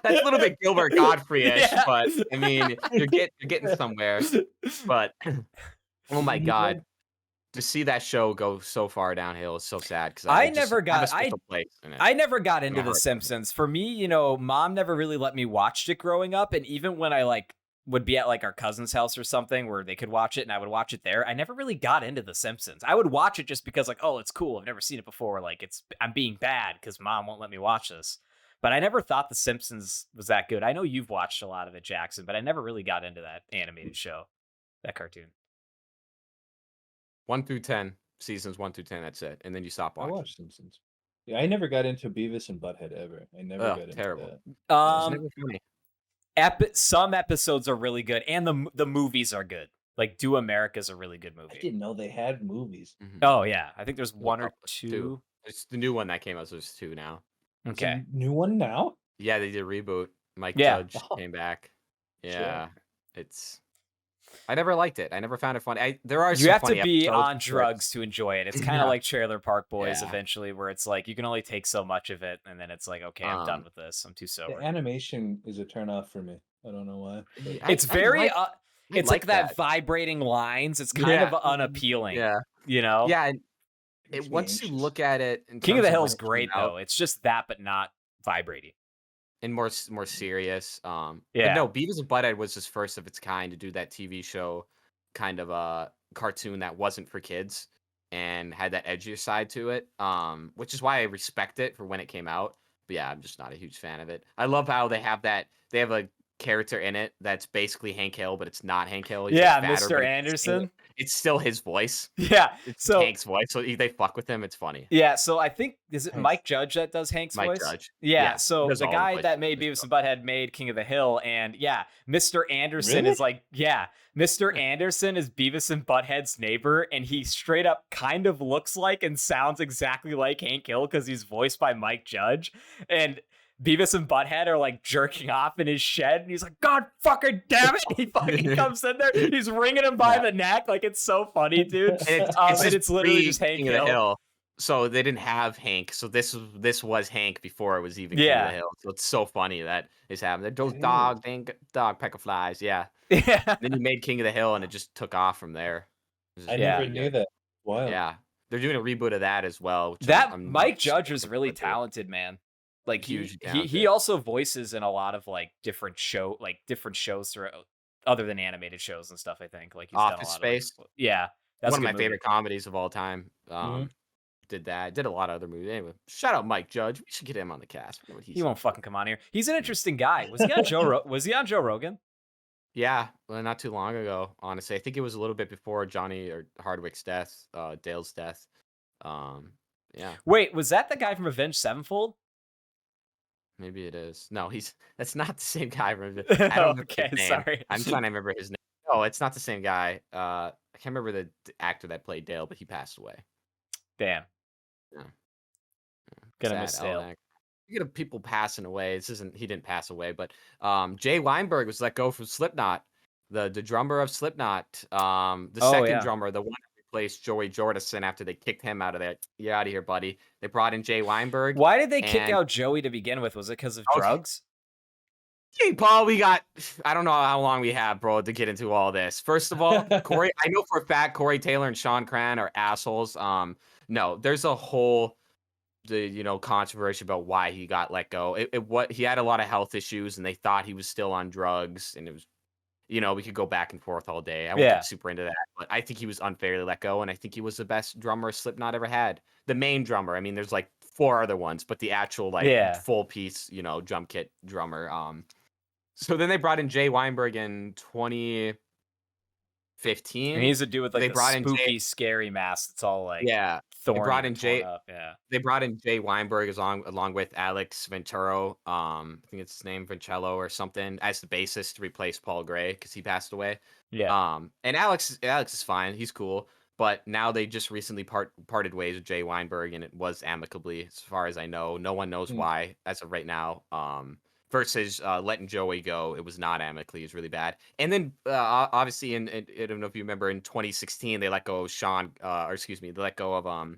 That's a little bit Gilbert Godfrey-ish, Yeah. but I mean, you're getting somewhere. But oh my god. To see that show go so far downhill is so sad because I never got into The Simpsons. For me, mom never really let me watch it growing up, and even when I like would be at like our cousin's house or something where they could watch it and I would watch it there, I never really got into The Simpsons. I would watch it just because like, oh, it's cool. I've never seen it before. Like I'm being bad because mom won't let me watch this. But I never thought The Simpsons was that good. I know you've watched a lot of it, Jackson, but I never really got into that animated show, that cartoon. 1 through 10 seasons, 1 through 10. That's it, and then you stop I watching. watched Simpsons. Yeah, I never got into Beavis and Butthead ever. I never got into terrible. that. It's never funny. Some episodes are really good, and the movies are good. Like Do America's a really good I movie. didn't know they had movies. Mhm. Oh yeah, I think there's 1 or 2. It's the new one that came out, so there's 2 now. There's Okay. a new one now? Yeah, they did a reboot. Mike Yeah. Judge came back. Sure. Yeah, I never liked it. I never found it funny. There are You some have to funny be episodes, on but- drugs to enjoy it. It's kind of Yeah. like Trailer Park Boys Yeah. eventually, where it's like you can only take so much of it, and then it's like, okay, I'm done Um, with this. I'm too The sober. animation is a turnoff for me. I don't know why. It's very, it's like that that. vibrating lines. It's kind Yeah. of unappealing. Yeah, Yeah. and Makes me once you anxious. look at it, in King of terms the Hill's when it came great out, though. It's just that, but not vibrating. and more serious. But Yeah. no, Beavis and Butthead was his first of its kind to do that TV show kind of a cartoon that wasn't for kids and had that edgier side to it. Which is why I respect it for when it came out. But yeah, I'm just not a huge fan of it. I love how they have a character in it that's basically Hank Hill, but it's not Hank Hill. He's Yeah, just fatter, Mr. but Anderson. it's still his voice. Yeah. It's So Hank's voice, so they fuck with him. It's funny. yeah, so I think is it Nice. Mike Judge that does Hank's Mike voice? Judge. Yeah, He so does the all the guy voices that in made the Beavis show. and Butthead made King of the Hill, and yeah, Mr. Anderson Really? is like, yeah, Mr. Anderson is Beavis and Butthead's neighbor, and he straight up kind of looks like and sounds exactly like Hank Hill because he's voiced by Mike Judge, and Beavis and Butthead are like jerking off in his shed, and he's like, "God fucking damn it!" He fucking comes in there, he's wringing him by the neck, like it's so funny, dude. And And it's literally just Hank King of the Hill. Hill. So they didn't have Hank. So this was Hank before it was even King of Yeah. the Hill. So it's so funny that is happening. Those It is. dog peck of flies. Yeah. Yeah. Then he made King of the Hill, and it just took off from there. It was I just Yeah. never really knew good. that. Wild. Yeah, they're doing a reboot of that as well. Which That I'm Mike super Judge was looking really forward to. talented, man. Like Hugely he talented. also voices in a lot of like different shows throughout, other than animated shows and stuff. I think like he's done a Office lot Space. of yeah. That's One a of my good movie. favorite comedies of all time. Mhm. Did that. Did a lot of other movies. Anyway, shout out Mike Judge. We should get him on the cast. What He won't fucking come on here. He's an interesting guy. Was he on was he on Joe Rogan? Yeah, well, not too long ago, honestly. I think it was a little bit before Johnny or Hardwick's death, Dale's death. Yeah, Wait, was that the guy from Avenged Sevenfold? maybe it is. No, that's not the same guy. I don't remember Okay, his name. sorry. I'm trying to remember his name. No, it's not the same guy. I can't remember the actor that played Dale, but he passed away. Damn. Yeah. Gonna Sad, miss Alan Dale. Ack- Speaking of people passing away, he didn't pass away, but Jay Weinberg was let go from Slipknot, the drummer of Slipknot, the Oh, second yeah. drummer, the one that replaced Joey Jordison after they kicked him out of there. You're out of here, buddy. They brought in Jay Weinberg. Why did they kick and- out Joey to begin with? Was it because of Okay. drugs? Hey, Paul, I don't know how long we have, bro, to get into all this. First of all, Corey, I know for a fact Corey Taylor and Sean Cran are assholes. No, there's a whole controversy about why he got let go. He had a lot of health issues, and they thought he was still on drugs, and it was, we could go back and forth all day. I won't Yeah. get super into that, but I think he was unfairly let go, and I think he was the best drummer Slipknot ever had. The main drummer. I mean, there's like 4 other ones, but the actual Yeah. full piece, drum kit drummer. So then they brought in Jay Weinberg in 2015. And he's a dude with like They the brought in Jay- spooky, scary mask that's all like yeah. thorny brought and in torn Jay- up. Yeah. They brought in Jay Weinberg along with Alex Venturo, I think it's his name, Vencello or something, as the bassist to replace Paul Gray because he passed away. Yeah. And Alex is fine, he's cool, but now they just recently parted ways with Jay Weinberg, and it was amicably, as far as I know. No one knows why as of right now. Versus letting Joey go, it was not amicably. It was really bad. And then obviously, I don't know if you remember, in 2016 they let go of they let go of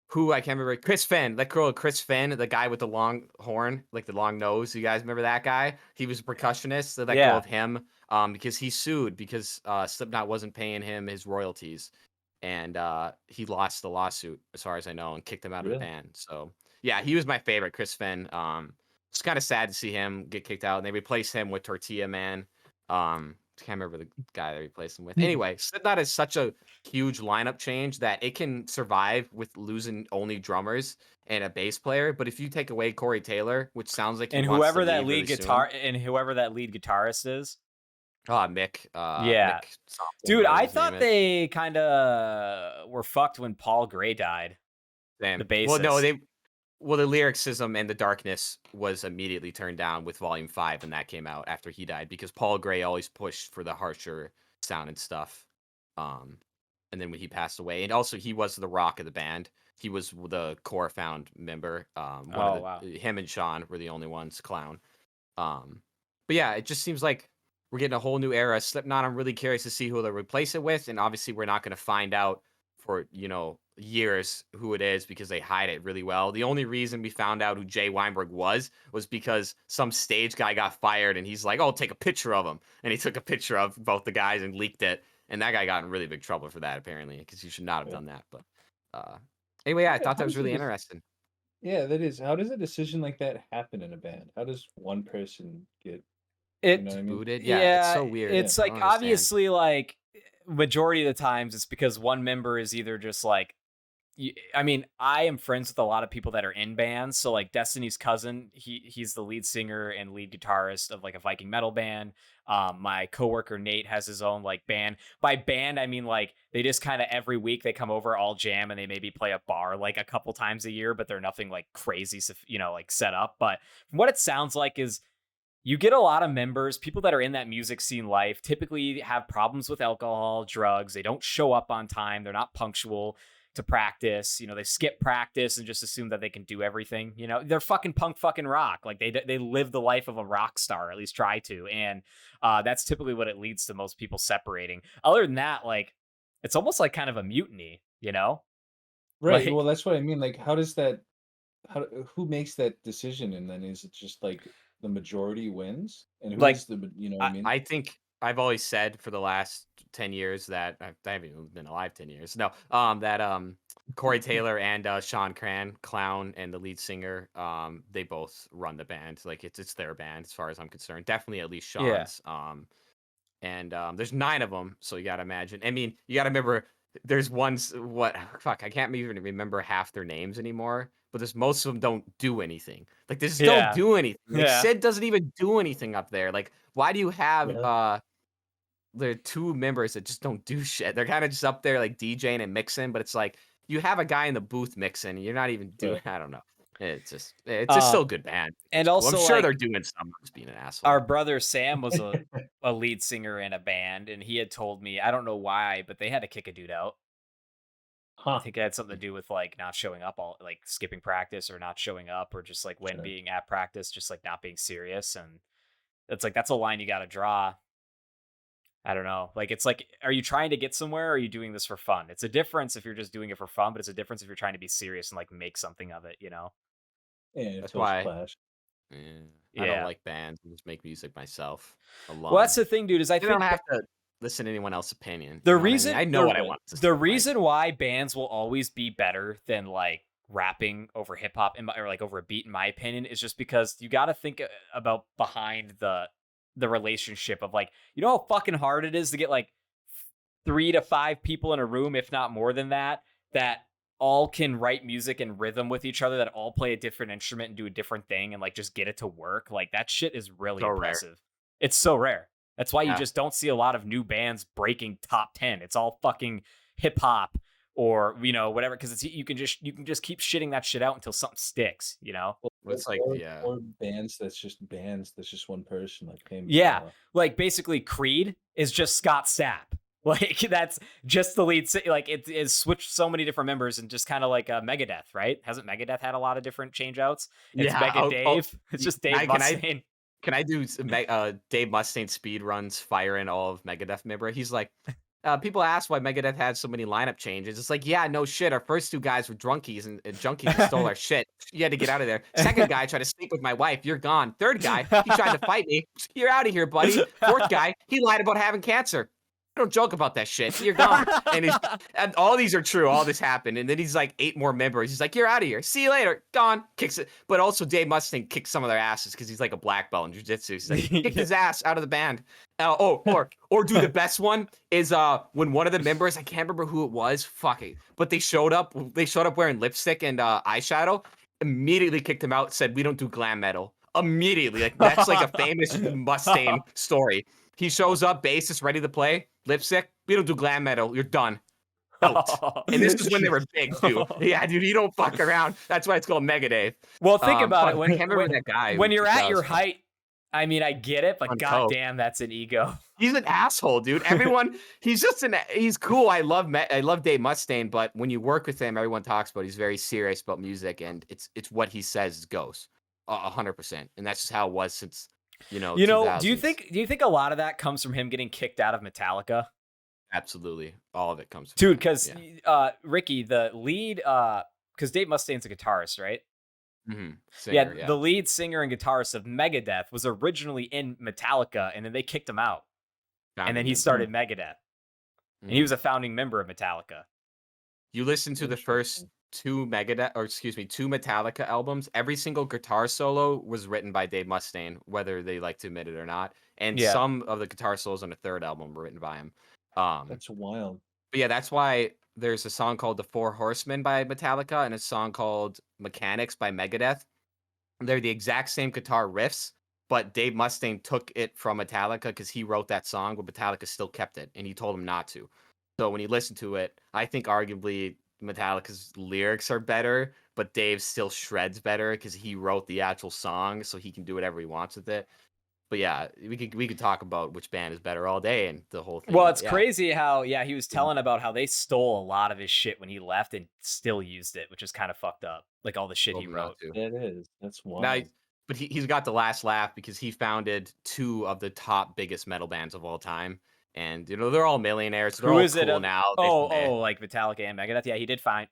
who I can't remember. Chris Finn. Let go of Chris Finn, the guy with the long horn, like the long nose. You guys remember that guy? He was a percussionist. They let Yeah. go of him because he sued because Slipknot wasn't paying him his royalties, and he lost the lawsuit, as far as I know, and kicked him out of the Really? band. So yeah, he was my favorite, Chris Finn. It's kind of sad to see him get kicked out, and they replaced him with Tortilla Man. I can't remember the guy they replaced him with. Anyway, Slipknot is such a huge lineup change that it can survive with losing only drummers and a bass player. But if you take away Corey Taylor, which sounds like he And wants whoever to that leave lead really guitar whoever that lead guitarist is. soon. Mick. Yeah. Mick something, Dude, whatever I his name thought is. they kind of were fucked when Paul Gray died. Damn. the Well, no, bassist. the lyricism and the darkness was immediately turned down with Volume 5, and that came out after he died because Paul Gray always pushed for the harsher sound and stuff. And then when he passed away, and also he was the rock of the band. He was the core found member. Wow. Him and Sean were the only ones. Clown. But yeah, it just seems like we're getting a whole new era. Slipknot, I'm really curious to see who they'll replace it with, and obviously we're not going to find out for years who it is because they hide it really well. The only reason we found out who Jay Weinberg was because some stage guy got fired, and he's like, "Oh, take a picture of him," and he took a picture of both the guys and leaked it, and that guy got in really big trouble for that apparently because he should not have done that. But anyway, yeah, I thought that was really interesting. Yeah, that is. How does a decision like that happen in a band? How does one person get? It You know what I mean? Booted, yeah, it's so weird. It's I like don't understand. obviously like majority of the times it's because one member is either just like I mean, I am friends with a lot of people that are in bands. So like Destiny's cousin, he's the lead singer and lead guitarist of like a Viking metal band. My coworker Nate has his own like band. By band, I mean like they just kind of every week they come over, all jam, and they maybe play a bar like a couple times a year, but they're nothing like crazy, like set up. But from what it sounds like is you get a lot of members, people that are in that music scene life typically have problems with alcohol, drugs. They don't show up on time. They're not punctual to practice. They skip practice and just assume that they can do everything. They're fucking punk fucking rock. Like they live the life of a rock star, at least try to. And that's typically what it leads to most people separating. Other than that, like it's almost like kind of a mutiny, Right. Like, Well, that's what I mean. Like, how does that? Who makes that decision? And then is it just like the majority wins? And who like is the? You know what I mean? I think I've always said for the last 10 years that I haven't even been alive 10 years. No, that Corey Taylor and Sean Clown and the lead singer, they both run the band. Like it's their band as far as I'm concerned. Definitely at least yeah. Sean's. And there's 9 of them, so you got to imagine. I mean, you got to remember there's ones fuck, I can't even remember half their names anymore, but there's most of them don't do anything. Like they just don't Yeah. do anything. Like Yeah. Sid doesn't even do anything up there. Like why do you have Yeah. the 2 members that just don't do shit? They're kind of just up there like DJing and mixing, but it's like you have a guy in the booth mixing, and you're not even doing. I don't know. It's just still a good band. And It's cool. I'm also, sure like, they're doing some. I'm just being an asshole. our brother Sam was a lead singer in a band, and he had told me, I don't know why, but they had to kick a dude out. I Huh. think it had something to do with like not showing up, all like skipping practice or not showing up, or just like when Sure. being at practice, just like not being serious. And it's like that's a line you got to draw. I don't know. Like it's like, are you trying to get somewhere, or are you doing this for fun? It's a difference if you're just doing it for fun, but it's a difference if you're trying to be serious and like make something of it. Yeah. That's Those why clash. Yeah, I don't Yeah. like bands. I just make music myself Well, that's alone. the thing, dude. Is I I don't think have to listen to anyone else's opinion. the You know what I mean? reason I know what I want to the sound like. reason why bands will always be better than like rapping over hip hop or like over a beat, in my opinion, is just because you got to think about behind the relationship of like, how fucking hard it is to get like 3 to 5 people in a room, if not more than that all can write music and rhythm with each other, that all play a different instrument and do a different thing and like just get it to work. Like that shit is really So rare. impressive. It's so rare. That's why you Yeah. just don't see a lot of new bands breaking top 10. It's all fucking hip hop or whatever, because it's you can just keep shitting that shit out until something sticks. It's like, yeah. Or bands that's just one person, like famous. Yeah, like basically Creed is just Scott Stapp. Like that's just the lead. Like it's switched so many different members, and just kind of like Megadeth, right? Hasn't Megadeth had a lot of different change outs? It's Yeah, Mega Dave. It's just Dave can I- Mustaine. Can I do Dave Mustaine speed runs firing all of Megadeth? Remember, he's like, people ask why Megadeth had so many lineup changes. It's like, yeah, no shit. Our first 2 guys were drunkies and junkies and stole our shit. You had to get out of there. Second guy tried to sleep with my wife. You're gone. Third guy, he tried to fight me. You're out of here, buddy. Fourth guy, he lied about having cancer. I don't joke about that shit. You're gone. And all these are true. All this happened. And then he's like 8 more members. He's like, you're out of here. See you later. Gone. Kicks it. But also Dave Mustaine kicks some of their asses because he's like a black belt in jiu-jitsu. He's like, kicked his ass out of the band. Or dude, the best one is when one of the members, I can't remember who it was, fuck it, but they showed up wearing lipstick and eyeshadow, immediately kicked him out, said we don't do glam metal. Immediately. Like that's like a famous Mustaine story. He shows up, bassist ready to play, lipstick, we don't do glam metal, you're done. Out. And this is when they were big too. Yeah, dude, you don't fuck around. That's why it's called Megadeth. Well, think about it. I can't remember that guy. When you're at your 2000. height, I mean, I get it, but On coke. goddamn, that's an ego. He's an asshole, dude. Everyone, he's cool. I love Dave Mustaine, but when you work with him, everyone talks about he's very serious about music, and it's what he says goes 100%, and that's just how it was since do you 2000s. think a lot of that comes from him getting kicked out of Metallica? Absolutely, all of it comes from Dude, him, because yeah. Ricky, the lead, because Dave Mustaine's a guitarist, right? Singer, The lead singer and guitarist of Megadeth was originally in Metallica, and then they kicked him out, and then he started Megadeth, and he was a founding member of Metallica. You listen to the first 2 Metallica albums, every single guitar solo was written by Dave Mustaine, whether they like to admit it or not. And some of the guitar solos on the 3rd album were written by him. That's wild. But yeah, that's why there's a song called The Four Horsemen by Metallica and a song called Mechanics by Megadeth. They're the exact same guitar riffs, but Dave Mustaine took it from Metallica because he wrote that song, but Metallica still kept it, and he told him not to. So when you listen to it, I think arguably Metallica's lyrics are better, but Dave still shreds better because he wrote the actual song, so he can do whatever he wants with it. But yeah, we could talk about which band is better all day and the whole thing. Well, but it's yeah. crazy how he was telling about how they stole a lot of his shit when he left and still used it, which is kind of fucked up. Like all the shit Told he him not wrote. to. That is. That's Now, wild. but he's got the last laugh because he founded two of the top biggest metal bands of all time, and they're all millionaires. They're Who all is it? cool now. Like Metallica and Megadeth. Yeah, he did found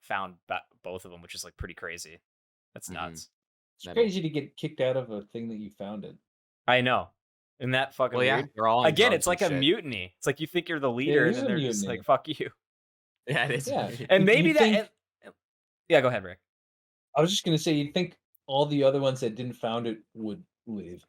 both of them, which is like pretty crazy. That's Mhm. nuts. It's crazy to get kicked out of a thing that you founded. I know. Isn't that fucking Well, yeah, weird? they're all on Again, drugs it's like a and shit. mutiny. It's like you think you're the leader, is and then a they're just mutiny. like, "Fuck you." Yeah, it is. Yeah. And maybe You'd that. think- Yeah, go ahead, Rick. I was just gonna say, you'd think all the other ones that didn't found it would leave.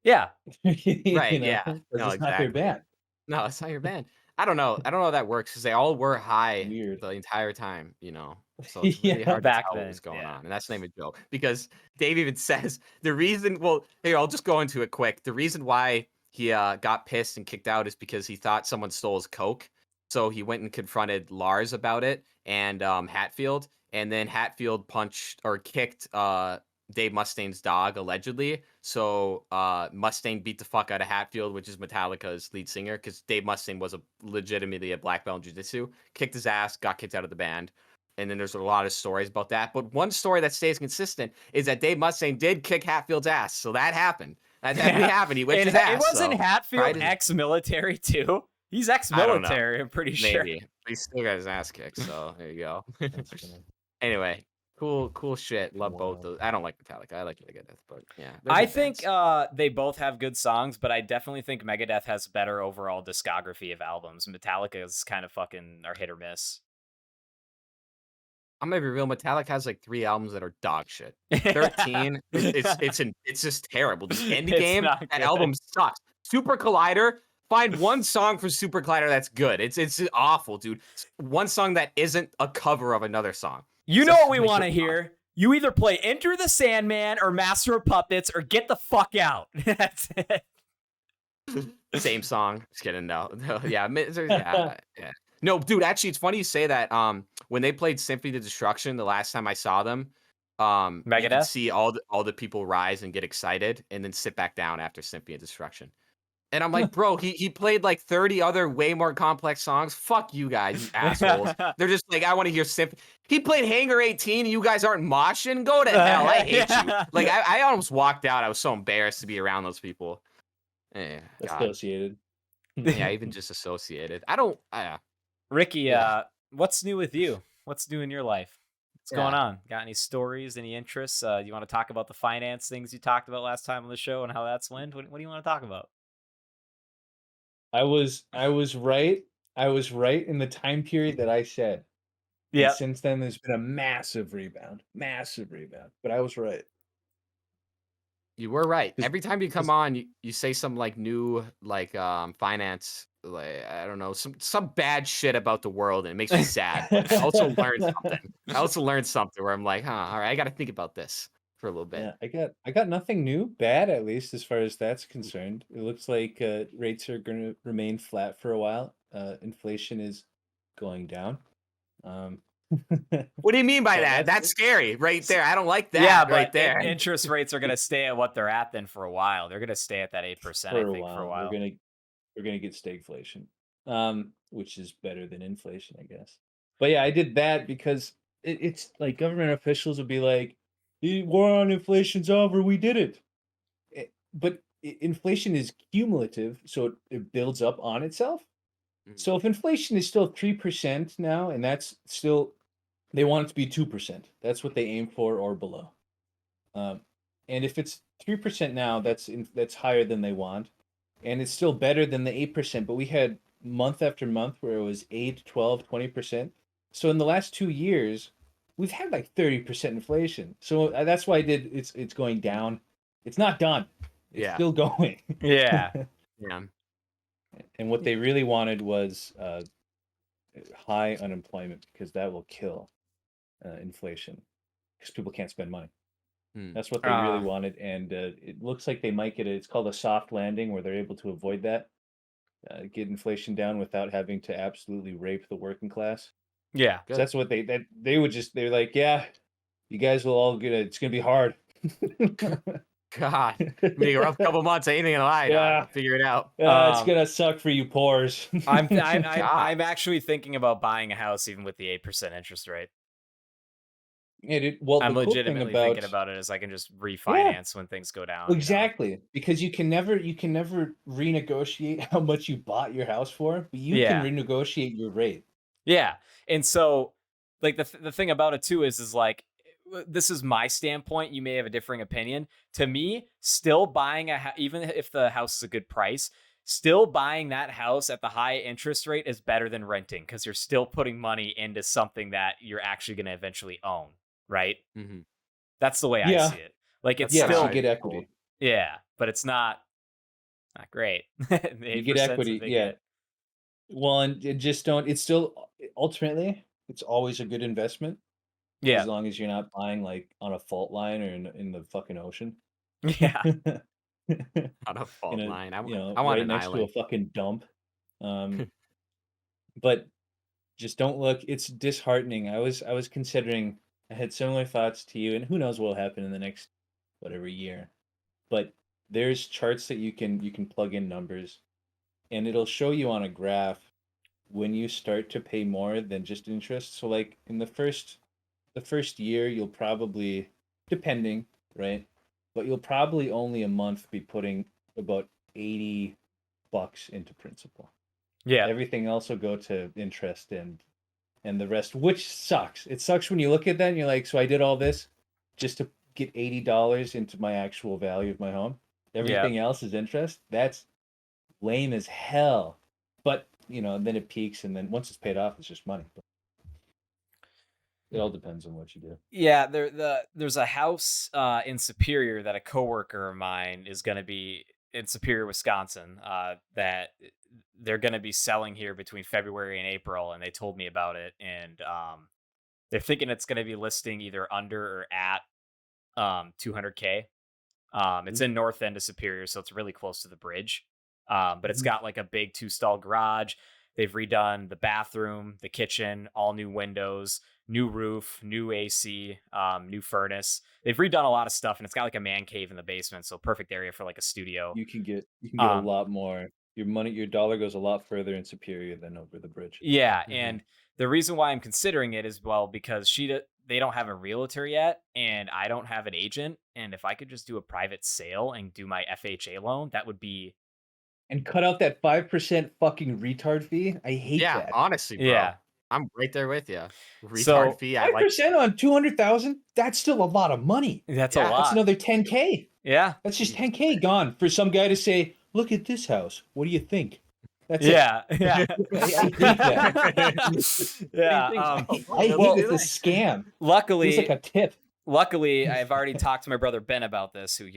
Yeah. Right, yeah. Because No, it's not their exactly. band. No, it's not your band. I don't know how that works because they all were high Weird. the entire time, So it's really Yeah. hard to Back tell then, what was going yeah. on. And that's not even a joke because Dave even says the reason, well, here, I'll just go into it quick. The reason why he got pissed and kicked out is because he thought someone stole his Coke. So he went and confronted Lars about it and Hatfield. And then Hatfield punched or kicked Dave Mustaine's dog, allegedly. So Mustaine beat the fuck out of Hatfield, which is Metallica's lead singer, because Dave Mustaine was legitimately a black belt in jiu-jitsu. Kicked his ass, got kicked out of the band. And then there's a lot of stories about that. But one story that stays consistent is that Dave Mustaine did kick Hatfield's ass. So that happened. That definitely happened. He whipped his ass. It wasn't so Hatfield pride is- ex-military too. He's ex-military. I'm pretty sure. maybe. But he still got his ass kicked. So there you go. That's funny. Anyway, cool shit. Love both Wow. those. I don't like Metallica. I like Megadeth, but yeah. they're I good think bands. they both have good songs, but I definitely think Megadeth has better overall discography of albums. Metallica is kind of fucking are hit or miss. I'm gonna be real. Metallica has like 3 albums that are dog shit. 13, it's just terrible. The Indie It's Game, not that good. album sucks. Super Collider, find one song from Super Collider that's good. It's awful, dude. One song that isn't a cover of another song. You So know what we make want to it hear? You either play Enter the Sandman or Master of Puppets or get the fuck out. That's it. Same song. Just kidding. No. Yeah. Yeah. No, dude. Actually, it's funny you say that. When they played Symphony to Destruction the last time I saw them, you could Megadeth? see all the people rise and get excited and then sit back down after Symphony of Destruction. And I'm like, bro, he played like 30 other way more complex songs. Fuck you guys, you assholes. They're just like, I want to hear Symphony. He played Hangar 18 and you guys aren't moshing? Go to hell. I hate you. Like, I almost walked out. I was so embarrassed to be around those people. Yeah, God. Associated. Yeah, even just associated. I don't. Ricky, Yeah. what's new with you? What's new in your life? What's going Yeah. on? Got any stories, any interests? You want to talk about the finance things you talked about last time on the show and how that's went? What do you want to talk about? I was right. I was right in the time period that I said. And Yeah. since then, there's been a massive rebound. But I was right. You were right. 'Cause- Every time you come on, you say some like new like finance, like I don't know, some bad shit about the world, and it makes me sad. But I also learned something where I'm like, all right, I got to think about this for a little bit. Yeah, I got nothing new, bad at least as far as that's concerned. It looks like rates are going to remain flat for a while. Inflation is going down. What do you mean by So that? that's That's scary, right there. I don't like that. Yeah, but right there. interest rates are going to stay at what they're at then for a while. They're going to stay at that 8%, I think, for a while. We're gonna get stagflation, which is better than inflation, I guess. But yeah, I did that because it's like government officials would be like, "The war on inflation's over. We did it." But inflation is cumulative, so it builds up on itself. Mhm. So if inflation is still 3% now, and that's still, they want it to be 2%. That's what they aim for or below. And if it's 3% now, that's higher than they want, and it's still better than the 8%. But we had month after month where it was 8, 12, 20%. So in the last 2 years, we've had like 30% inflation. So that's why I did. It's going down. It's not done. It's Yeah. still going. Yeah. Yeah. And what they really wanted was high unemployment, because that will kill inflation, because people can't spend money. That's what they really wanted, and it looks like they might get it. It's called a soft landing, where they're able to avoid that, get inflation down without having to absolutely rape the working class. Yeah. So that's what they would just, they're like, yeah, you guys will all get it. It's gonna be hard. God, be a rough couple months. I ain't gonna lie. Yeah. Dog. Figure it out. It's gonna suck for you poors. I'm actually thinking about buying a house even with the 8% interest rate. Well, I'm the cool thing legitimately about thinking about it as I can just refinance when things go down. exactly, because you can never renegotiate how much you bought your house for, but you can renegotiate your rate. Yeah. And so like the thing about it too is like, this is my standpoint. You may have a differing opinion. To me, still buying even if the house is a good price, still buying that house at the high interest rate is better than renting, because you're still putting money into something that you're actually going to eventually own. Right. Mm-hmm. That's the way I see it. Like it's still you get equity. Yeah, but it's not great. You get equity. Yeah. Well, and it just don't. It's still ultimately, it's always a good investment. Yeah. As long as you're not buying like on a fault line or in the fucking ocean. Yeah. On a fault line. I want right an next island. to a fucking dump. But just don't look. It's disheartening. I was considering. I had similar thoughts to you, and who knows what will happen in the next whatever year. But there's charts that you can plug in numbers, and it'll show you on a graph when you start to pay more than just interest. So like in the first year, you'll probably, depending, right? But you'll probably only a month be putting about $80 into principal. Yeah. Everything else will go to interest and the rest, which sucks. It sucks when you look at that and you're like, so I did all this just to get $80 into my actual value of my home. Everything else is interest. That's lame as hell. But, then it peaks, and then once it's paid off, it's just money. But it all depends on what you do. Yeah, there's a house in Superior that a coworker of mine is going to be in Superior, Wisconsin, that they're going to be selling here between February and April, and they told me about it, and they're thinking it's going to be listing either under or at 200K. It's in North End of Superior, so it's really close to the bridge. But it's got like a big 2-stall garage. They've redone the bathroom, the kitchen, all new windows, new roof, new AC, new furnace. They've redone a lot of stuff, and it's got like a man cave in the basement, so perfect area for like a studio. You can get a lot more. Your dollar goes a lot further in Superior than over the bridge. Yeah, and the reason why I'm considering it is, well, because they don't have a realtor yet, and I don't have an agent, and if I could just do a private sale and do my FHA loan, that would be. And cut out that 5% fucking retard fee. I hate that. Yeah, honestly, bro. Yeah. I'm right there with you. Retard fee. 5% on 200,000. That's still a lot of money. That's a lot. That's another 10K. Yeah. That's just 10K gone for some guy to say, "Look at this house. What do you think?" That's Yeah. I hate that. Yeah. I hate it's a scam. Luckily, it's like a tip. Luckily, I've already talked to my brother Ben about this, who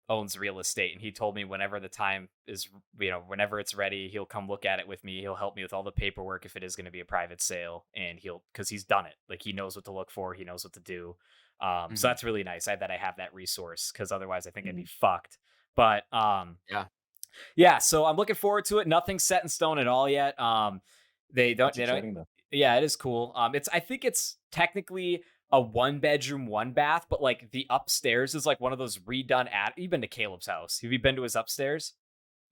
owns real estate, and he told me whenever the time is, whenever it's ready, he'll come look at it with me. He'll help me with all the paperwork if it is going to be a private sale, and because he's done it. Like, he knows what to look for, he knows what to do. So that's really nice. I have that resource, because otherwise I think I'd be fucked. But yeah. So I'm looking forward to it. Nothing's set in stone at all yet. They don't. Yeah, it is cool. I think it's technically a 1-bedroom, 1-bath, but like the upstairs is like one of those redone you've been to Caleb's house. Have you been to his upstairs?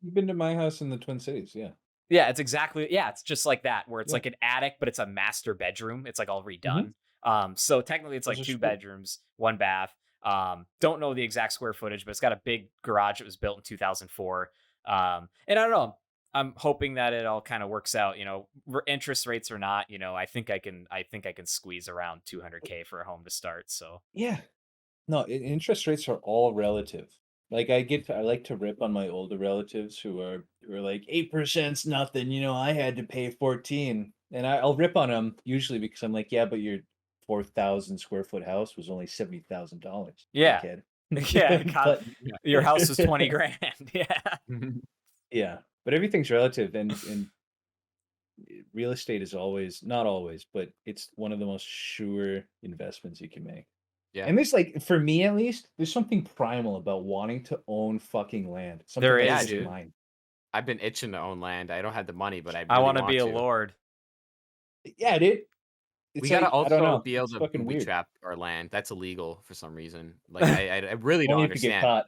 You've been to my house in the Twin Cities, yeah. Yeah, it's it's just like that, where it's like an attic, but it's a master bedroom. It's like all redone. So technically it's like 2 bedrooms, 1 bath. Don't know the exact square footage, but it's got a big garage. It was built in 2004. And I don't know. I'm hoping that it all kind of works out, interest rates or not, I think I can squeeze around 200K for a home to start. So yeah, no, interest rates are all relative. Like I like to rip on my older relatives who are like 8%'s nothing. I had to pay 14, and I'll rip on them usually because I'm like, yeah, but your 4,000 square foot house was only $70,000. Yeah, yeah. But your house was 20 grand. Yeah. Yeah, but everything's relative, and real estate is not always, but it's one of the most sure investments you can make. Yeah. And there's like, for me at least, there's something primal about wanting to own fucking land. Something There that is, is dude. mine. I've been itching to own land. I don't have the money, but I I really want to be a to. lord. Yeah, dude. It's We gotta like, I don't also know. be able It's to fucking booby weird. trap our land. That's illegal for some reason. Like I really don't Only if you get understand. caught.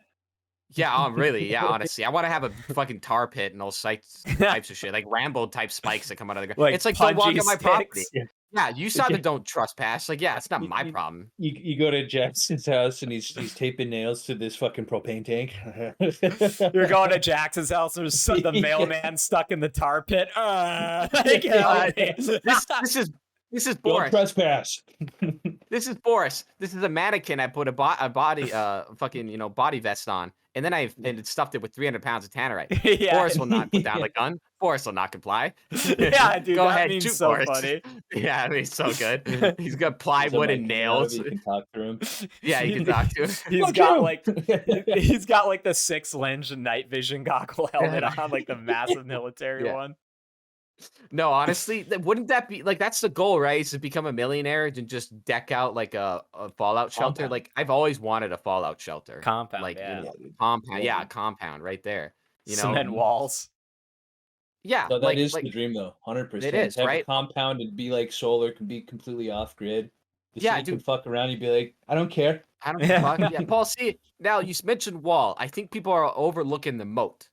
Yeah, really. Yeah, honestly, I want to have a fucking tar pit and all types of shit, like Rambo type spikes that come out of the ground. Like It's like don't walk punji on my property. sticks. Yeah, you saw the don't trespass. Like, yeah, it's not my You- problem. You go to Jackson's house and he's taping nails to this fucking propane tank. You're going to Jackson's house. There's the Yeah. mailman stuck in the tar pit. Get out of me. This is Don't Boris. trespass. This is Boris. This is a mannequin. I put a body fucking body vest on, and then I stuffed it with 300 pounds of tannerite. Yeah. Boris will not put down the gun. Boris will not comply. Yeah, dude, Go that ahead, meme's shoot so Boris. funny. Yeah, I mean, he's so good. He's got plywood and nails. You can talk to him. Yeah, you can talk to him. He's Fuck got you. like he's got like the 6-lens night vision goggle helmet on, like the massive military Yeah. one. No, honestly, wouldn't that be like that's the goal, right? Is to become a millionaire and just deck out like a fallout shelter. Compound. Like I've always wanted a fallout shelter. Compound, Like yeah. Dude. compound. Yeah, Yeah, dude. compound right there. You know, Cement walls. yeah, So that like is like the dream, though. 100%. It is, To have right? a compound and be like solar, can be completely off grid. The Yeah, city can dude. fuck around. You'd be like, I don't care. I don't give a fuck. Yeah, Paul. See, now you mentioned wall. I think people are overlooking the moat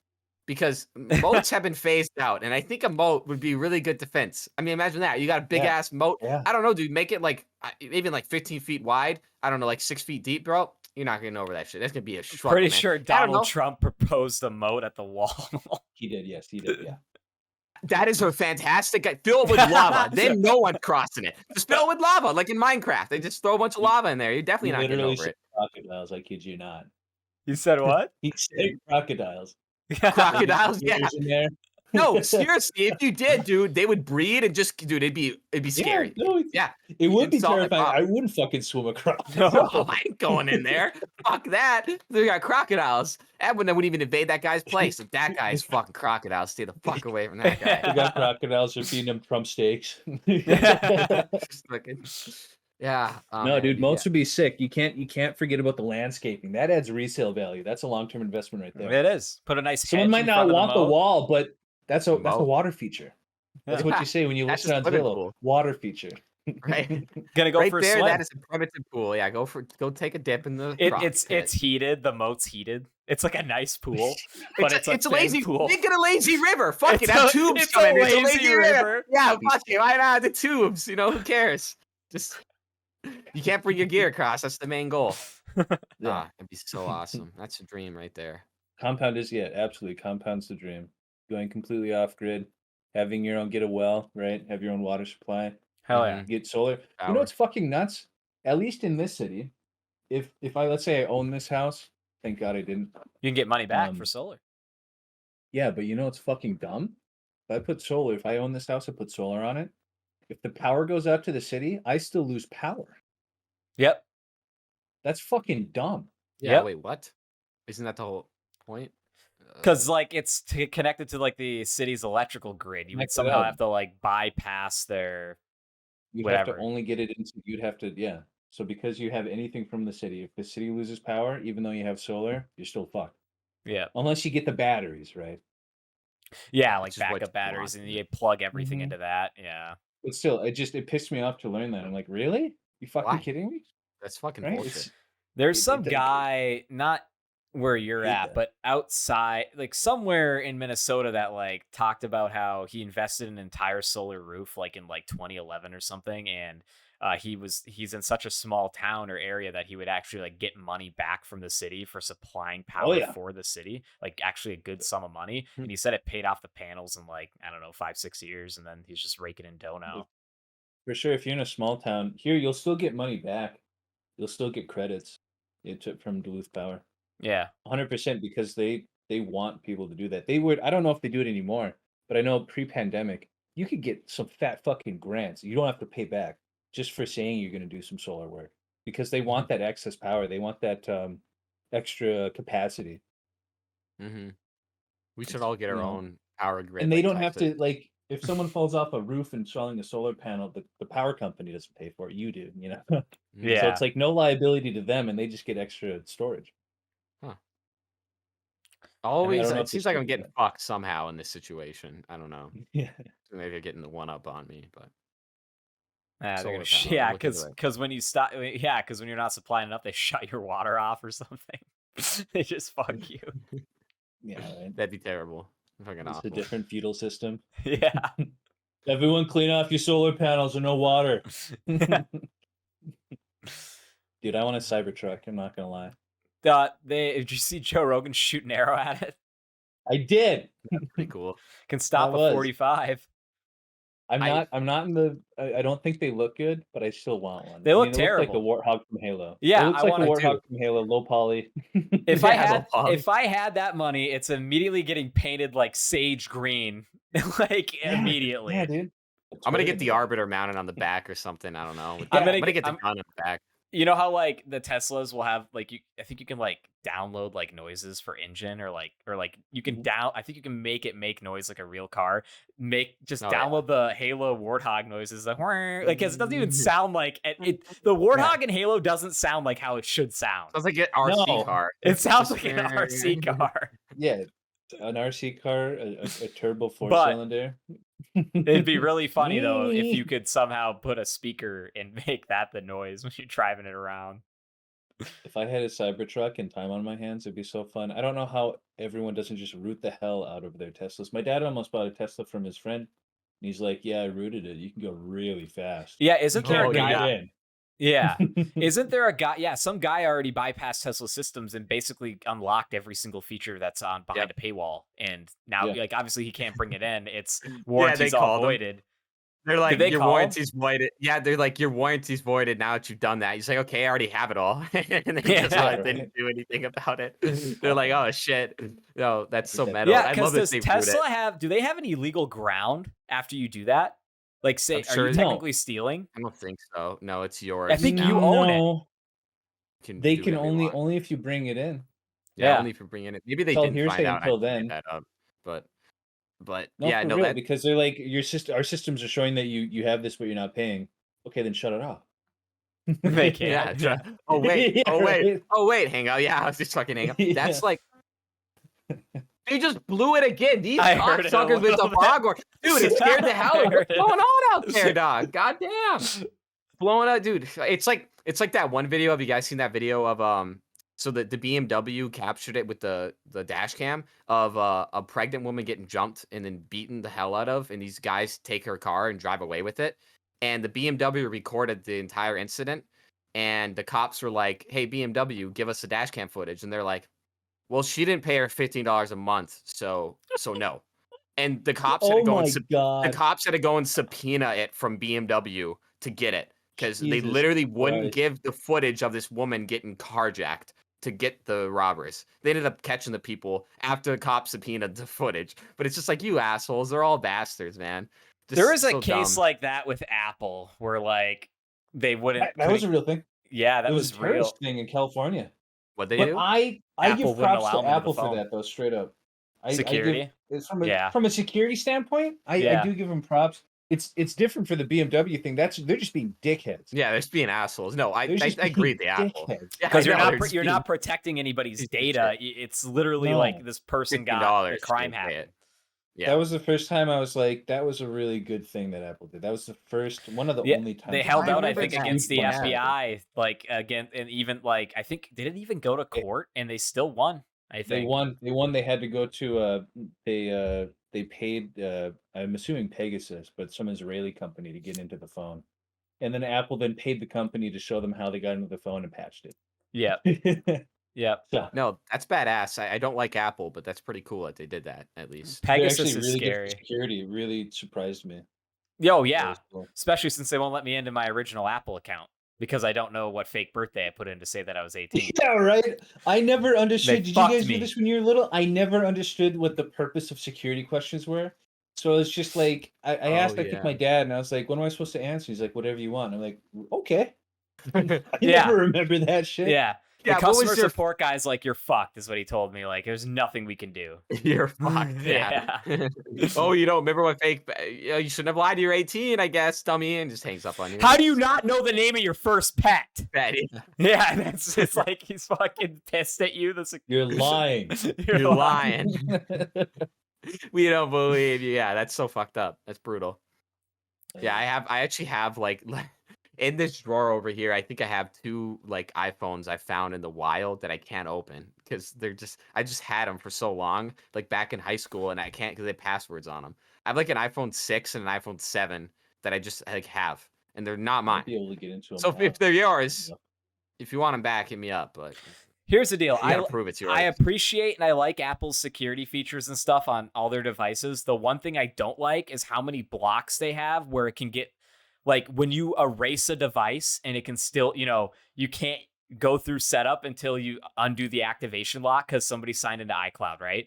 because moats have been phased out, and I think a moat would be really good defense. I mean, imagine that you got a big Yeah. ass moat. Yeah. I don't know, dude. Make it like even like 15 feet wide. I don't know, like 6 feet deep, bro. You're not getting over that shit. That's gonna be a struggle. Pretty man. sure I don't know. Donald Trump proposed a moat at the wall. He did. Yes, he did. Yeah. That is a fantastic guy. Fill it with lava. Then no one's crossing it. Just fill it with lava, like in Minecraft. They just throw a bunch of lava in there. You're definitely He not getting literally over said it. crocodiles. I kid you not. You said what? He said crocodiles. Crocodiles, yeah. There's in there. No, seriously, if you did, dude, they would breed and just, dude, it'd be scary. Yeah, no, Yeah. it would be Solid terrifying. rock. I wouldn't fucking swim across. Oh, I ain't going in there. Fuck that. They got crocodiles. That wouldn't even invade that guy's place. If that guy's fucking crocodiles, stay the fuck away from that We guy. got crocodiles are feeding them Trump steaks. Just fucking- yeah. Oh, No, man, dude, yeah. moats would be sick. You can't forget about the landscaping. That adds resale value. That's a long-term investment right there. It is. Put a nice Someone hedge might in not front of want the moat. wall, but that's a Moat. water feature. That's what you say when you That's listen a on swimming Zillow. pool. Water feature. Right. Gonna go Right for a there, swim. that is a primitive pool. Yeah, go take a dip in the croc pit. It's heated. The moat's heated. It's like a nice pool, but it's a it's a thin lazy pool. Make it a lazy river. Fuck It's it, have a- tubes it's coming. a It's a lazy lazy river. river. Yeah, fuck it. Why not the tubes? You know, who cares? Just you can't bring your gear across. That's the main goal. Yeah. It'd be so awesome. That's a dream right there. Compound is, yeah, absolutely. Compound's the dream. Going completely off grid, having your own, get a well, right? Have your own water supply. Hell yeah. Get solar. You Power. know what's fucking nuts? At least in this city, if I, let's say I own this house, thank God I didn't. You can get money back for Um, solar. Yeah, but you know what's fucking dumb? If I own this house, I put solar on it. If the power goes out to the city, I still lose power. Yep. That's fucking dumb. Yeah. Yep. Wait, what? Isn't that the whole point? Because like it's connected to like the city's electrical grid. You would Connect it somehow up. have to like bypass their. You'd have Whatever. to only get it into, you'd have to, yeah. So because you have anything from the city, if the city loses power, even though you have solar, you're still fucked. Yeah. Unless you get the batteries, right? Yeah, like Which is what backup you batteries, want. and you plug everything Mhm. into that. Yeah. But still, it pissed me off to learn that. I'm like, really? You fucking Why? kidding me? That's fucking Right? bullshit. There's It- some it- guy, not where you're hate at, that. but outside, like somewhere in Minnesota, that like talked about how he invested in an entire solar roof, like in like 2011 or something, and he's in such a small town or area that he would actually like get money back from the city for supplying power yeah. for the city, like actually a good sum of money. Hmm. And he said it paid off the panels in like, I don't know, 5-6 years, and then he's just raking in dough now. For sure, if you're in a small town, here you'll still get money back. You'll still get credits from Duluth Power. Yeah. 100% because they want people to do that. They would, I don't know if they do it anymore, but I know pre-pandemic, you could get some fat fucking grants. You don't have to pay back just for saying you're going to do some solar work because they want that excess power. They want that extra capacity. Mm-hmm. We should all get our you know, own power grid. And they like don't have Texas. to, like, if someone falls off a roof installing a solar panel, the power company doesn't pay for it. You do, you know. So Yeah. it's like no liability to them, and they just get extra storage. Huh. I Always, don't know it if seems this like will I'm do getting that. fucked somehow in this situation. I don't know. Yeah. Maybe they're getting the one up on me, but They're solar gonna panel. yeah, I'll look into it. because when you stop, because when you're not supplying enough, they shut your water off or something. They just fuck you. Yeah, right. That'd be terrible. Fucking It's a awful. different feudal system. Yeah. Everyone clean off your solar panels or no water. Dude, I want a Cybertruck. I'm not gonna lie. Did you see Joe Rogan shoot an arrow at it? I did. Pretty cool. Can stop That a was. 45. I'm not in the. I don't think they look good, but I still want one. They look it looks like a terrible. warthog from Halo. Yeah, it looks I like a want it warthog too. from Halo, low poly. If Yeah, I had that money, it's immediately getting painted like sage green, like immediately. Yeah, dude. I'm gonna get the arbiter mounted on the back or something. I don't know. I'm I'm gonna gonna get the I'm- gun on the back. You know how like the Teslas will have like I think you can like download like noises for engine or you can I think you can make it make noise like a real car. Download the Halo Warthog noises like because it doesn't even sound like the Warthog in Halo doesn't sound like how it should sound. Sounds like an RC car. It sounds like an RC car. Yeah, an RC car, a turbo But- four-cylinder. It'd be really funny though if you could somehow put a speaker and make that the noise when you're driving it around. If I had a Cybertruck and time on my hands, it'd be so fun. I don't know how everyone doesn't just root the hell out of their Teslas. My dad almost bought a Tesla from his friend, and he's like, "Yeah, I rooted it. You can go really fast." Yeah, isn't there a Bring guy? it in. Yeah, isn't there a guy? Yeah, some guy already bypassed Tesla systems and basically unlocked every single feature that's on behind a paywall. And now, Yeah. like, obviously he can't bring it in. It's warranties all called him. voided. They're like, they your call him? warranty's voided. Yeah, they're like, your warranty's voided now that you've done that. He's like, okay, I already have it all. And they just Yeah, like, didn't do anything about it. They're like, oh shit. No, that's so Yeah, metal. Yeah, I love because that does they root it. Tesla have? Do they have any legal ground after you do that? Like, say, I'm sure are you no. technically stealing? I don't think so. No, it's yours. I think now. you own it. No, they do can whatever you want. only if you bring it in. Yeah, Yeah. only if you bring in it. Maybe they Tell didn't find hearsay out. until I made then. that up. But No, yeah, for no, real, that because they're like our systems are showing that you have this, but you're not paying. Okay, then shut it off. They can. yeah. Oh wait. Yeah, Oh wait. right. Oh wait. Hang on. Yeah, I was just fucking hang on. Yeah. That's like. They just blew it again. These I heard it a cocksuckers with the little bit. foghorn. Dude, it scared the hell out of I heard What's it. going on out there, dog? God damn. Blowing up, dude. It's like that one video. Have you guys seen that video of so the BMW captured it with the dash cam of a pregnant woman getting jumped and then beaten the hell out of, and these guys take her car and drive away with it. And the BMW recorded the entire incident, and the cops were like, "Hey, BMW, give us the dash cam footage." And they're like, "Well, she didn't pay her $15 a month, so no." And the cops had to Oh go my and god! the cops had to go and subpoena it from BMW to get it because they Jesus literally wouldn't Christ. give the footage of this woman getting carjacked to get the robbers. They ended up catching the people after the cops subpoenaed the footage. But it's just like, you assholes, they're all bastards, man. Just There is a so case dumb. like that with Apple where like they wouldn't. That was a real thing. Yeah, that It was a real. terrorist thing in California. What they But do? I Apple give wouldn't props allow to them into the Apple for phone. that though, straight up. Security? It's Yeah. from a security standpoint. I Yeah. do give them props. It's different for the BMW thing. They're just being dickheads. Yeah, they're just being assholes. No, I They're just agree with the being Apple. dickheads. Yeah, Because I know, they're just you're being not protecting anybody's pieces of data. It's literally No. like this person got $15 a crime to pay happened. it. Yeah. That was the first time I was like, that was a really good thing that Apple did. That was the first, one of the Yeah, only times they I held out, I remember think, that. against the Yeah. FBI, like again, and even like I think they didn't even go to court, and they still won. I They think won. They won. They had to go to they paid I'm assuming Pegasus, but some Israeli company to get into the phone. And then Apple then paid the company to show them how they got into the phone and patched Yeah, it. yeah. So No, that's badass. I don't like Apple, but that's pretty cool that they did that at least. they're Pegasus actually is really good scary. for security. It really surprised me. Yo, That yeah. was cool. Especially since they won't let me into my original Apple account because I don't know what fake birthday I put in to say that I was 18. Yeah, right. I never understood. Did you fucked guys me. do this when you were little? I never understood what the purpose of security questions were. So it's just like I asked, I think yeah. my dad, and I was like, "What am I supposed to answer?" He's like, "Whatever you want." I'm like, "Okay." I Yeah. never remember that shit. Yeah. Yeah, the what was customer your support guy's like, "You're fucked," is what he told me. Like, there's nothing we can do. You're fucked. Yeah. Oh, you don't remember what fake? You shouldn't have lied to your 18, I guess, dummy, and just hangs up on you. How do you not know the name of your first pet? Betty? Yeah, that's it's like he's fucking pissed at you. You're lying. You're lying. We don't believe you. Yeah, that's so fucked up. That's brutal. Yeah, I actually have like in this drawer over here, I think I have 2 like iPhones I found in the wild that I can't open because I just had them for so long, like back in high school, and I can't because they have passwords on them. I have like an iPhone 6 and an iPhone 7 that I just like have, and they're not mine. Might be able to get into them. So if they're yours, if you want them back, hit me up. But Here's the deal. you gotta prove it's yours. I appreciate and I like Apple's security features and stuff on all their devices. The one thing I don't like is how many blocks they have where it can get, like, when you erase a device and it can still, you can't go through setup until you undo the activation lock because somebody signed into iCloud, right?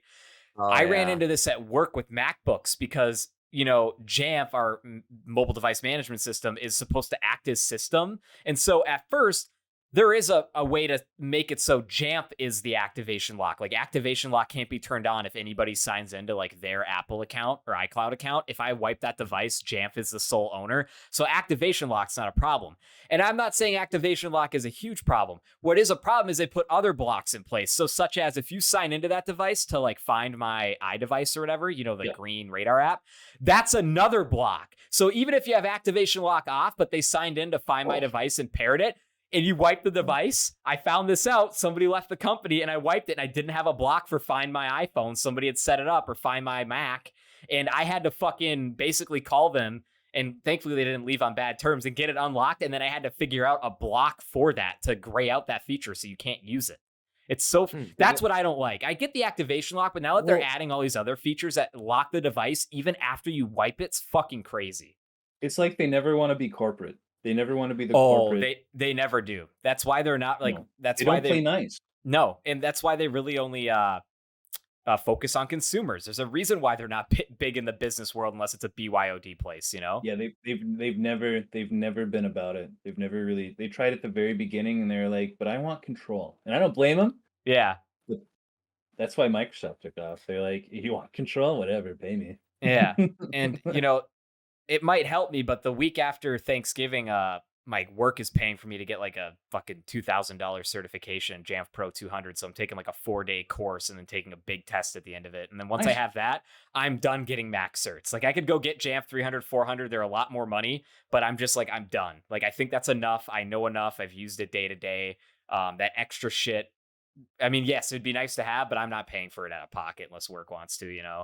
Oh, I ran yeah. into this at work with MacBooks because, Jamf, our mobile device management system, is supposed to act as system. And so at first, there is a way to make it so Jamf is the activation lock. Like, activation lock can't be turned on if anybody signs into like their Apple account or iCloud account. If I wipe that device, Jamf is the sole owner. So activation lock's not a problem. And I'm not saying activation lock is a huge problem. What is a problem is they put other blocks in place. So such as if you sign into that device to like find my iDevice or whatever, the green radar app, that's another block. So even if you have activation lock off, but they signed in to find my device and paired it, and you wipe the device, I found this out. Somebody left the company and I wiped it and I didn't have a block for Find My iPhone. Somebody had set it up, or Find My Mac. And I had to fucking basically call them. And thankfully they didn't leave on bad terms and get it unlocked. And then I had to figure out a block for that to gray out that feature so you can't use it. It's so, that's what I don't like. I get the activation lock, but now that they're adding all these other features that lock the device even after you wipe it, it's fucking crazy. It's like they never want to be corporate. They never want to be the corporate. They never do. That's why they're not like. No. That's They why don't they play nice. No, and that's why they really only focus on consumers. There's a reason why they're not big in the business world unless it's a BYOD place. Yeah, they've never been about it. They've never really. They tried at the very beginning, and they're like, "But I want control," and I don't blame them. Yeah. But that's why Microsoft took off. They're like, "You want control? Whatever, pay me." Yeah, and it might help me, but the week after Thanksgiving, my work is paying for me to get like a fucking $2,000 certification, Jamf Pro 200. So I'm taking like a 4-day course and then taking a big test at the end of it. And then once I have that, I'm done getting Mac certs. Like, I could go get Jamf 300, 400. They're a lot more money, but I'm just like, I'm done. Like, I think that's enough. I know enough. I've used it day to day. That extra shit, I mean, yes, it'd be nice to have, but I'm not paying for it out of pocket unless work wants to,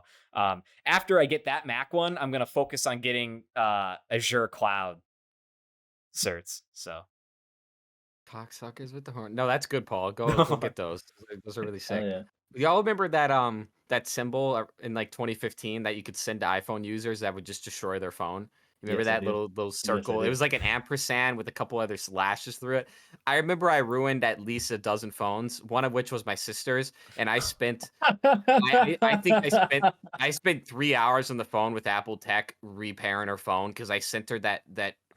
After I get that Mac one, I'm going to focus on getting Azure Cloud certs. So Cocksuckers with the horn. No, that's good, Paul. Go get those. Those are really sick. Yeah. Y'all remember that symbol in like 2015 that you could send to iPhone users that would just destroy their phone? You remember Yes, I that do. little circle? I It do. was like an ampersand with a couple other slashes through it. I remember I ruined at least a dozen phones, one of which was my sister's, and I spent I think I spent 3 hours on the phone with Apple Tech repairing her phone because I sent her that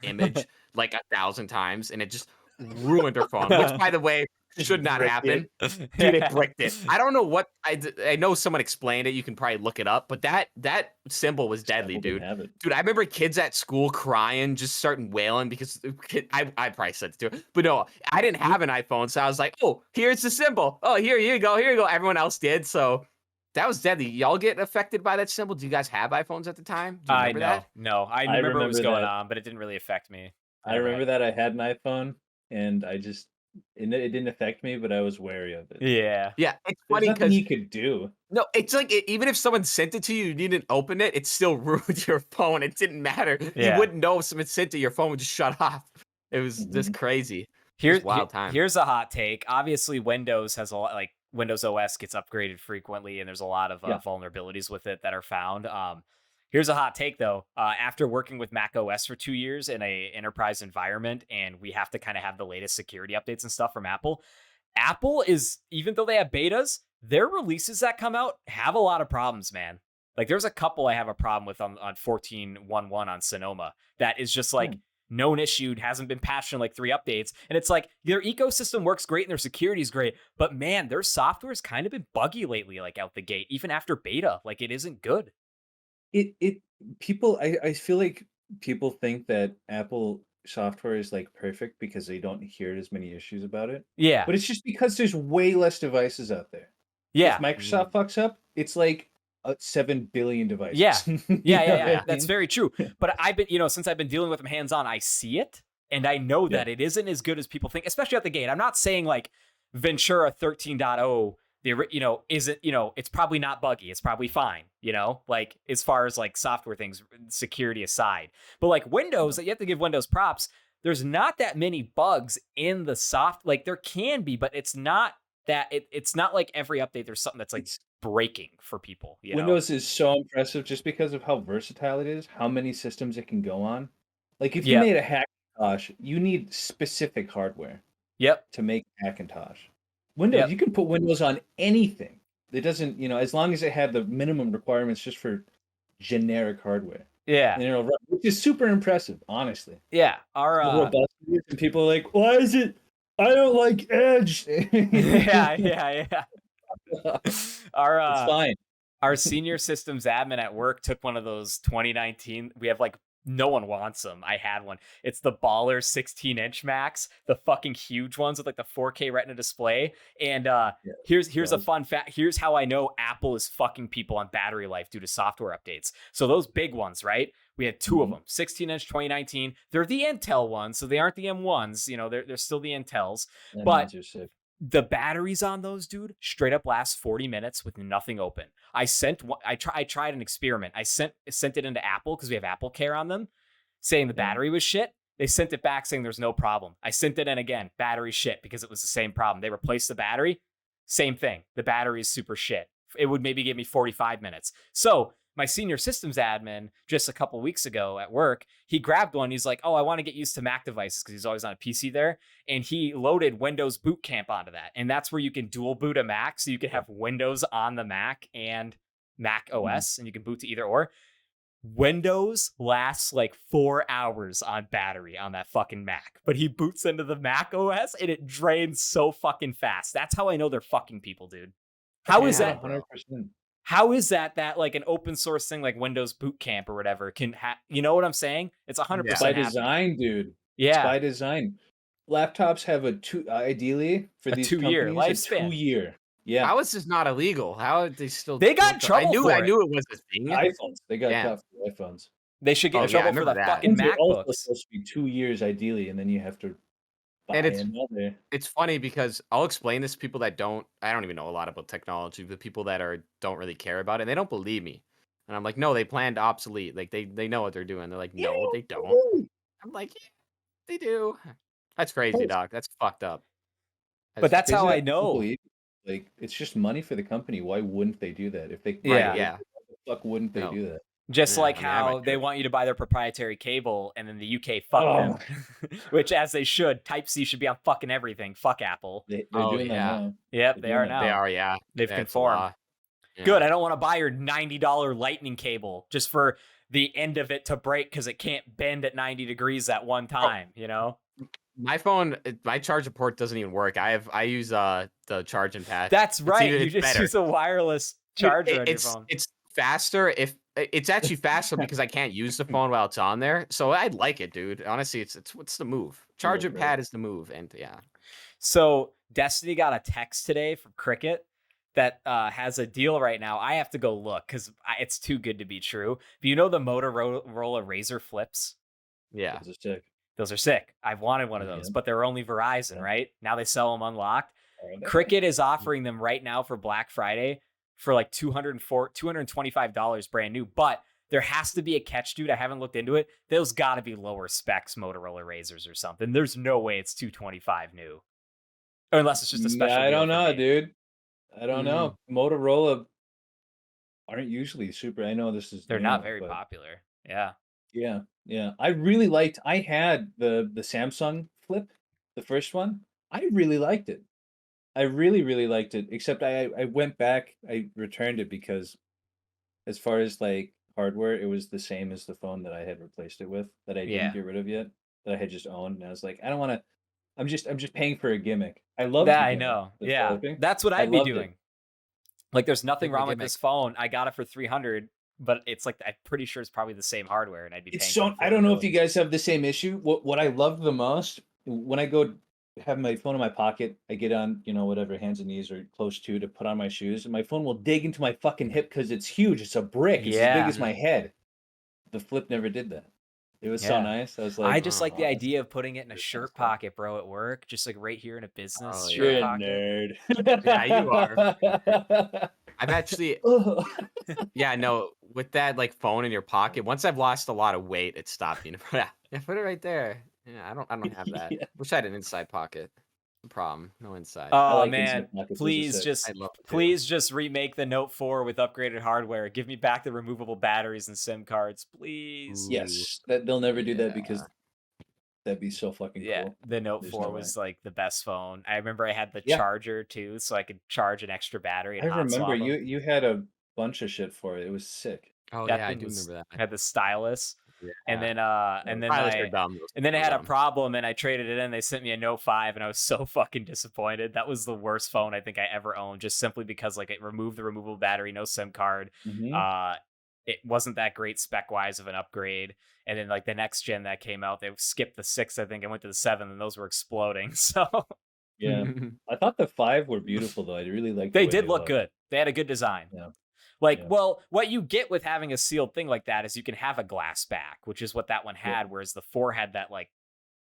image like 1,000 times, and it just ruined her phone. Which, by the way, should not Bricked happen. it. Dude, it bricked it. I don't know what I know. Someone explained it. You can probably look it up. But that symbol was deadly, Apple didn't dude. have it. Dude, I remember kids at school crying, just starting wailing because I probably said it too. But no, I didn't have an iPhone, so I was like, oh, here's the symbol. Oh, here you go. Here you go. Everyone else did. So that was deadly. Y'all get affected by that symbol? Do you guys have iPhones at the time? Do you remember that? No, I remember what was remember going that. on, but it didn't really affect me. I remember that I had an iPhone, and it didn't affect me, but I was wary of it. Yeah. Yeah, it's There's funny nothing because you could do. no, it's like even if someone sent it to you, you didn't open it, it still ruined your phone. It didn't matter. Yeah. You wouldn't know if someone sent it. Your phone would just shut off. It was just crazy. Wild time. Here's a hot take. Obviously, Windows has a lot, like Windows OS gets upgraded frequently, and there's a lot of vulnerabilities with it that are found. Here's a hot take, though. After working with Mac OS for 2 years in a enterprise environment, and we have to kind of have the latest security updates and stuff from Apple. Apple is, even though they have betas, their releases that come out have a lot of problems, man. Like, there's a couple I have a problem with on 14.1.1 on Sonoma that is just like, known issued, hasn't been patched in like 3 updates. And it's like their ecosystem works great and their security is great, but man, their software has kind of been buggy lately, like out the gate, even after beta. Like it isn't good. It people I feel like people think that Apple software is like perfect because they don't hear as many issues about it. Yeah. But it's just because there's way less devices out there. Yeah. If Microsoft fucks up, it's like 7 billion devices. Yeah. You Yeah, know yeah, what yeah. I That's mean? very true. But I've been, since I've been dealing with them hands-on, I see it. And I know Yeah. that it isn't as good as people think, especially at the gate. I'm not saying like Ventura 13.0, isn't, it's probably not buggy. It's probably fine, like as far as like software things, security aside. But like Windows, you have to give Windows props. There's not that many bugs in the like there can be, but it's not that it's not like every update there's something that's like It's breaking for people, Windows is so impressive just because of how versatile it is, how many systems it can go on. Like if you Yep. made a Hackintosh, you need specific hardware Yep. to make Hackintosh. Windows, Yep. you can put Windows on anything. It doesn't, as long as it had the minimum requirements just for generic hardware. Yeah. And it'll run, which is super impressive, honestly. Yeah. Our How robust it is, and people are like, why is it? I don't like Edge. yeah. It's fine. Our senior systems admin at work took one of those 2019. We have like no one wants them. I had one. It's the Baller 16-inch Max, the fucking huge ones with like the 4K Retina display. And here's a fun fact. Here's how I know Apple is fucking people on battery life due to software updates. So those big ones, right? We had 2 of them, 16-inch 2019. They're the Intel ones, so they aren't the M1s. They're still the Intels. But the batteries on those, dude, straight up last 40 minutes with nothing open. I tried an experiment. I sent it into Apple because we have Apple Care on them, saying the battery was shit. They sent it back saying there's no problem. I sent it in again, battery shit, because it was the same problem. They replaced the battery, same thing. The battery is super shit. It would maybe give me 45 minutes. So my senior systems admin just a couple weeks ago at work, he grabbed one. He's like, oh, I want to get used to Mac devices because he's always on a PC there. And he loaded Windows Boot Camp onto that. And that's where you can dual boot a Mac. So you can have Windows on the Mac and Mac OS, and you can boot to either or. Windows lasts like 4 hours on battery on that fucking Mac, but he boots into the Mac OS and it drains so fucking fast. That's how I know they're fucking people, dude. How is that? 100%. How is that like an open source thing like Windows Boot Camp or whatever can you know what I'm saying? It's 100% by design, dude. Yeah. It's by design. Laptops have ideally for these 2-year companies, lifespan. a 2-year. Yeah. How is this not illegal? How are they still? They got in trouble for I it. knew it was a thing. iPhones. They got caught for iPhones. They should get in trouble for the fucking They're also MacBooks. supposed to be 2 years ideally, and then you have to buy And another. it's funny because I'll explain this to people that I don't even know a lot about technology, but people that don't really care about it, and they don't believe me. And I'm like, no, they planned obsolete. Like they know what they're doing. They're like, no, they don't. I'm like, yeah, they do. That's crazy, Doc. That's fucked up. But that's how I know. Like, it's just money for the company. Why wouldn't they do that? If they yeah. Why the fuck wouldn't they do that? Just like how they want you to buy their proprietary cable, and then the UK fuck them, which as they should. Type-C should be on fucking everything. Fuck Apple. They're doing that now. Yep, they are now. They are, yeah. They've conformed. Yeah. Good. I don't want to buy your $90 lightning cable just for the end of it to break because it can't bend at 90 degrees at one time, My phone, my charger port doesn't even work. I use the charging pad. That's right. You just use a wireless charger on your phone. It's faster it's actually faster because I can't use the phone while it's on there. So I like it, dude. Honestly, it's what's the move? Charger pad is the move, and yeah. So Destiny got a text today from Cricket that has a deal right now. I have to go look because it's too good to be true. But you know the Motorola Razr flips? Yeah. Those are sick. I've wanted one of those, but they're only Verizon, right? Now they sell them unlocked. Cricket is offering them right now for Black Friday for like $225 brand new. But there has to be a catch, dude. I haven't looked into it. Those got to be lower specs Motorola Razrs or something. There's no way it's $225 new. Or unless it's just a special deal. I don't know, dude. I don't know. Motorola aren't usually super. I know this is. They're not very popular. Yeah. Yeah. I had the Samsung Flip, the first one. I really liked it. I really, really liked it. Except I went back. I returned it because, as far as like hardware, it was the same as the phone that I had replaced it with that I didn't get rid of yet. that I had just owned, and I was like, I don't want to. I'm just paying for a gimmick. I loved Yeah, the I gimmick. know. The Yeah, flipping. that's what I I'd be loved it. doing. Like, there's nothing Pick the wrong with gimmick. this phone. I got it for 300, but it's like I'm pretty sure it's probably the same hardware, and I'd be It's paying so. for I don't know if you affordability. guys have the same issue. What I love the most when I go have my phone in my pocket, I get on whatever hands and knees or close to put on my shoes, and my phone will dig into my fucking hip because it's huge. It's a brick. It's as big Yeah. as my head. The Flip never did that. It was so Yeah. nice. I was I like, just oh, like the wow, idea of putting it in a that's shirt cool. pocket, bro, at work, just like right here in a business Oh, shirt You're a pocket. nerd. Yeah, you are. I've actually, Ugh. yeah, no, with that like phone in your pocket. Once I've lost a lot of weight, it stopped being. Yeah, put it right there. Yeah, I don't have that. Yeah. Wish I had an inside pocket. No problem. No inside. I Oh like man, inside pockets. Those are please sick. I'd love to. please just remake the Note 4 with upgraded hardware. Give me back the removable batteries and SIM cards, please. Ooh, Yes, that they'll never do that yeah. because that'd be so fucking Yeah, cool. the Note There's 4 no way. was like the best phone. I remember I had the Yeah. charger too, so I could charge an extra battery and I hot remember swap 'em. you had a bunch of shit for it. It was sick. Oh That yeah, I thing do was remember that. had the stylus, and Yeah. then Pilots are dumb. Those and then I are had a dumb. problem, and I traded it in. They sent me a Note 5, and I was so fucking disappointed. That was the worst phone I think I ever owned, just simply because like it removed the removable battery, no SIM card. Mhm. It wasn't that great spec wise of an upgrade. And then like the next gen that came out, they skipped the 6, I think, and went to the 7, and those were exploding. So Yeah. I thought the 5 were beautiful though. I really liked the they way did they look looked. good. They had a good design. Yeah. Like, Yeah. well, what you get with having a sealed thing like that is you can have a glass back, which is what that one had, whereas the 4 had that like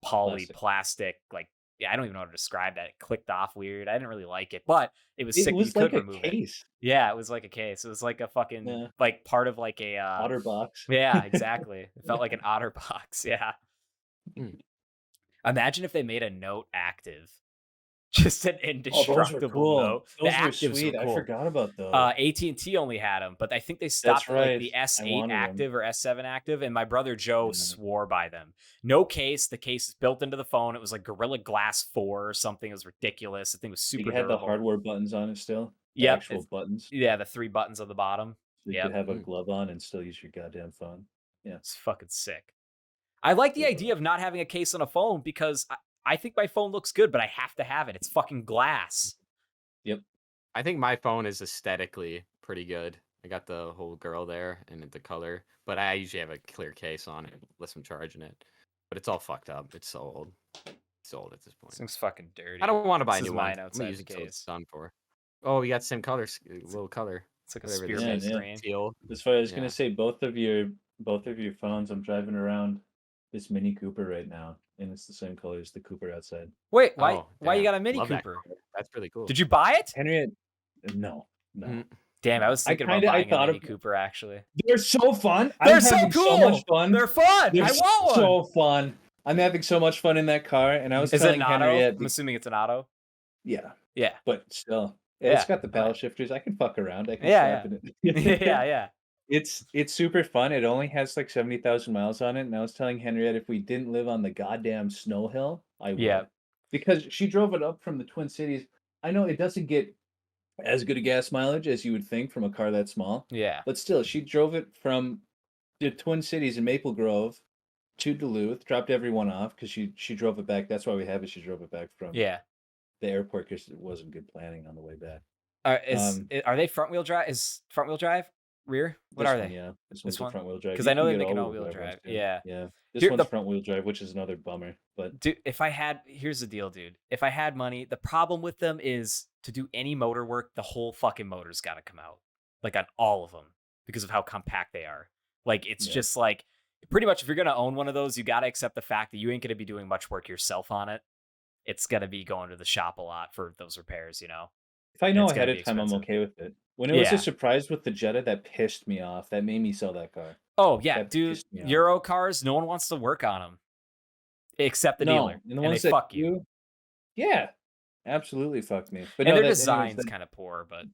poly Plastic. plastic, like, yeah, I don't even know how to describe that. It clicked off weird. I didn't really like it, but it was It sick that you was like could a remove it. case. Yeah, it was like a case. It was like a fucking Yeah. like part of like a OtterBox. yeah, exactly. It felt like an OtterBox. Yeah. Mm. Imagine if they made a Note active. Just an Oh, those were indestructible cool. Note. The Those were actives sweet. were I cool. forgot about those. AT&T only had them, but I think they stopped That's at like right. the I S8 wanted 'em. active or S7 active, and my brother Joe Yeah. swore by them. No case. The case is built into the phone. It was like Gorilla Glass 4 or something. It was ridiculous. The thing was super You had the durable. hardware buttons on it still. The Yep. actual buttons. Yeah, the 3 buttons on the bottom. So you Yep. could have a Mm. glove on and still use your goddamn phone. Yeah. It's fucking sick. I like the Those idea of not having a case on a phone because I think my phone looks good, but I have to have it. It's fucking glass. Yep. I think my phone is aesthetically pretty good. I got the whole girl there and the color, but I usually have a clear case on it, unless I'm charging it. But it's all fucked up. It's so old. It's old at this point. This thing's fucking dirty. I don't want to buy a This new is one. mine I'm gonna outside use the it till it's case. done for. Oh, we got same color, little color. It's like a Whatever this spearmint is. Yeah. green. Teal. That's why I was Yeah. gonna say both of your phones. I'm driving around this Mini Cooper right now, and it's the same color as the Cooper outside. Wait, why Oh, you damn. got a Mini Love that Cooper? color. That's really cool. Did you buy it? Henriette, no. Mm. Damn, I was I thinking about kinda- I buying a thought Mini of- Cooper actually. They're so fun. They're I'm so having cool. so much fun. They're fun. They're I want one. so fun. I'm having so much fun in that car, and I was Is it telling an auto? Henriette. I'm assuming it's an auto. Yeah, Yeah. but still, Yeah, it's got the paddle alright. shifters. I can fuck around. I can Yeah, slap it. yeah. It's super fun. It only has like 70,000 miles on it, and I was telling Henriette if we didn't live on the goddamn snow hill, I would. Yeah. Because she drove it up from the Twin Cities. I know it doesn't get as good a gas mileage as you would think from a car that small, Yeah. but still, she drove it from the Twin Cities in Maple Grove to Duluth, dropped everyone off because she drove it back. That's why we have it. She drove it back from Yeah. the airport because it wasn't good planning on the way back. Are they front wheel drive? Is front wheel drive? Rear? What This are one, they? yeah, this This one's one? a front wheel drive. 'Cause You I know can they get make an all-wheel all-wheel drive ones drive. too. Yeah. Yeah. This Dude, one's the- front wheel drive, which is another bummer. But Dude, here's the deal, dude. If I had money, the problem with them is to do any motor work, the whole fucking motor's got to come out, like on all of them, because of how compact they are. Like it's Yeah. just like pretty much if you're gonna own one of those, you got to accept the fact that you ain't gonna be doing much work yourself on it. It's gonna be going to the shop a lot for those repairs, you know. if I know It's ahead gonna of be time, I'm expensive. okay with it. When it was Yeah. a surprise with the Jetta, that pissed me off. That made me sell that car. Oh yeah, That dude. pissed me off. Euro cars, no one wants to work on them except the No, dealer, and the and ones they that fuck you. do, yeah, absolutely fuck me. But And no, their that anyways, design's that kind of poor, but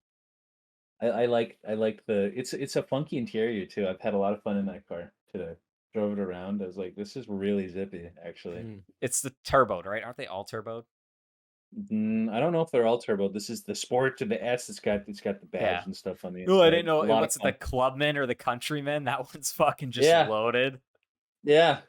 I like the it's a funky interior too. I've had a lot of fun in that car today. Drove it around. I was like, this is really zippy, actually. Mm. it's the turboed, right? Aren't they all turboed? I don't know if they're all turbo. This is the Sport to the S. It's got the badge Yeah. and stuff on the No, I inside. didn't know. A lot of What's it, the fun. Clubman or the Countryman? That one's fucking just Yeah. loaded. Yeah,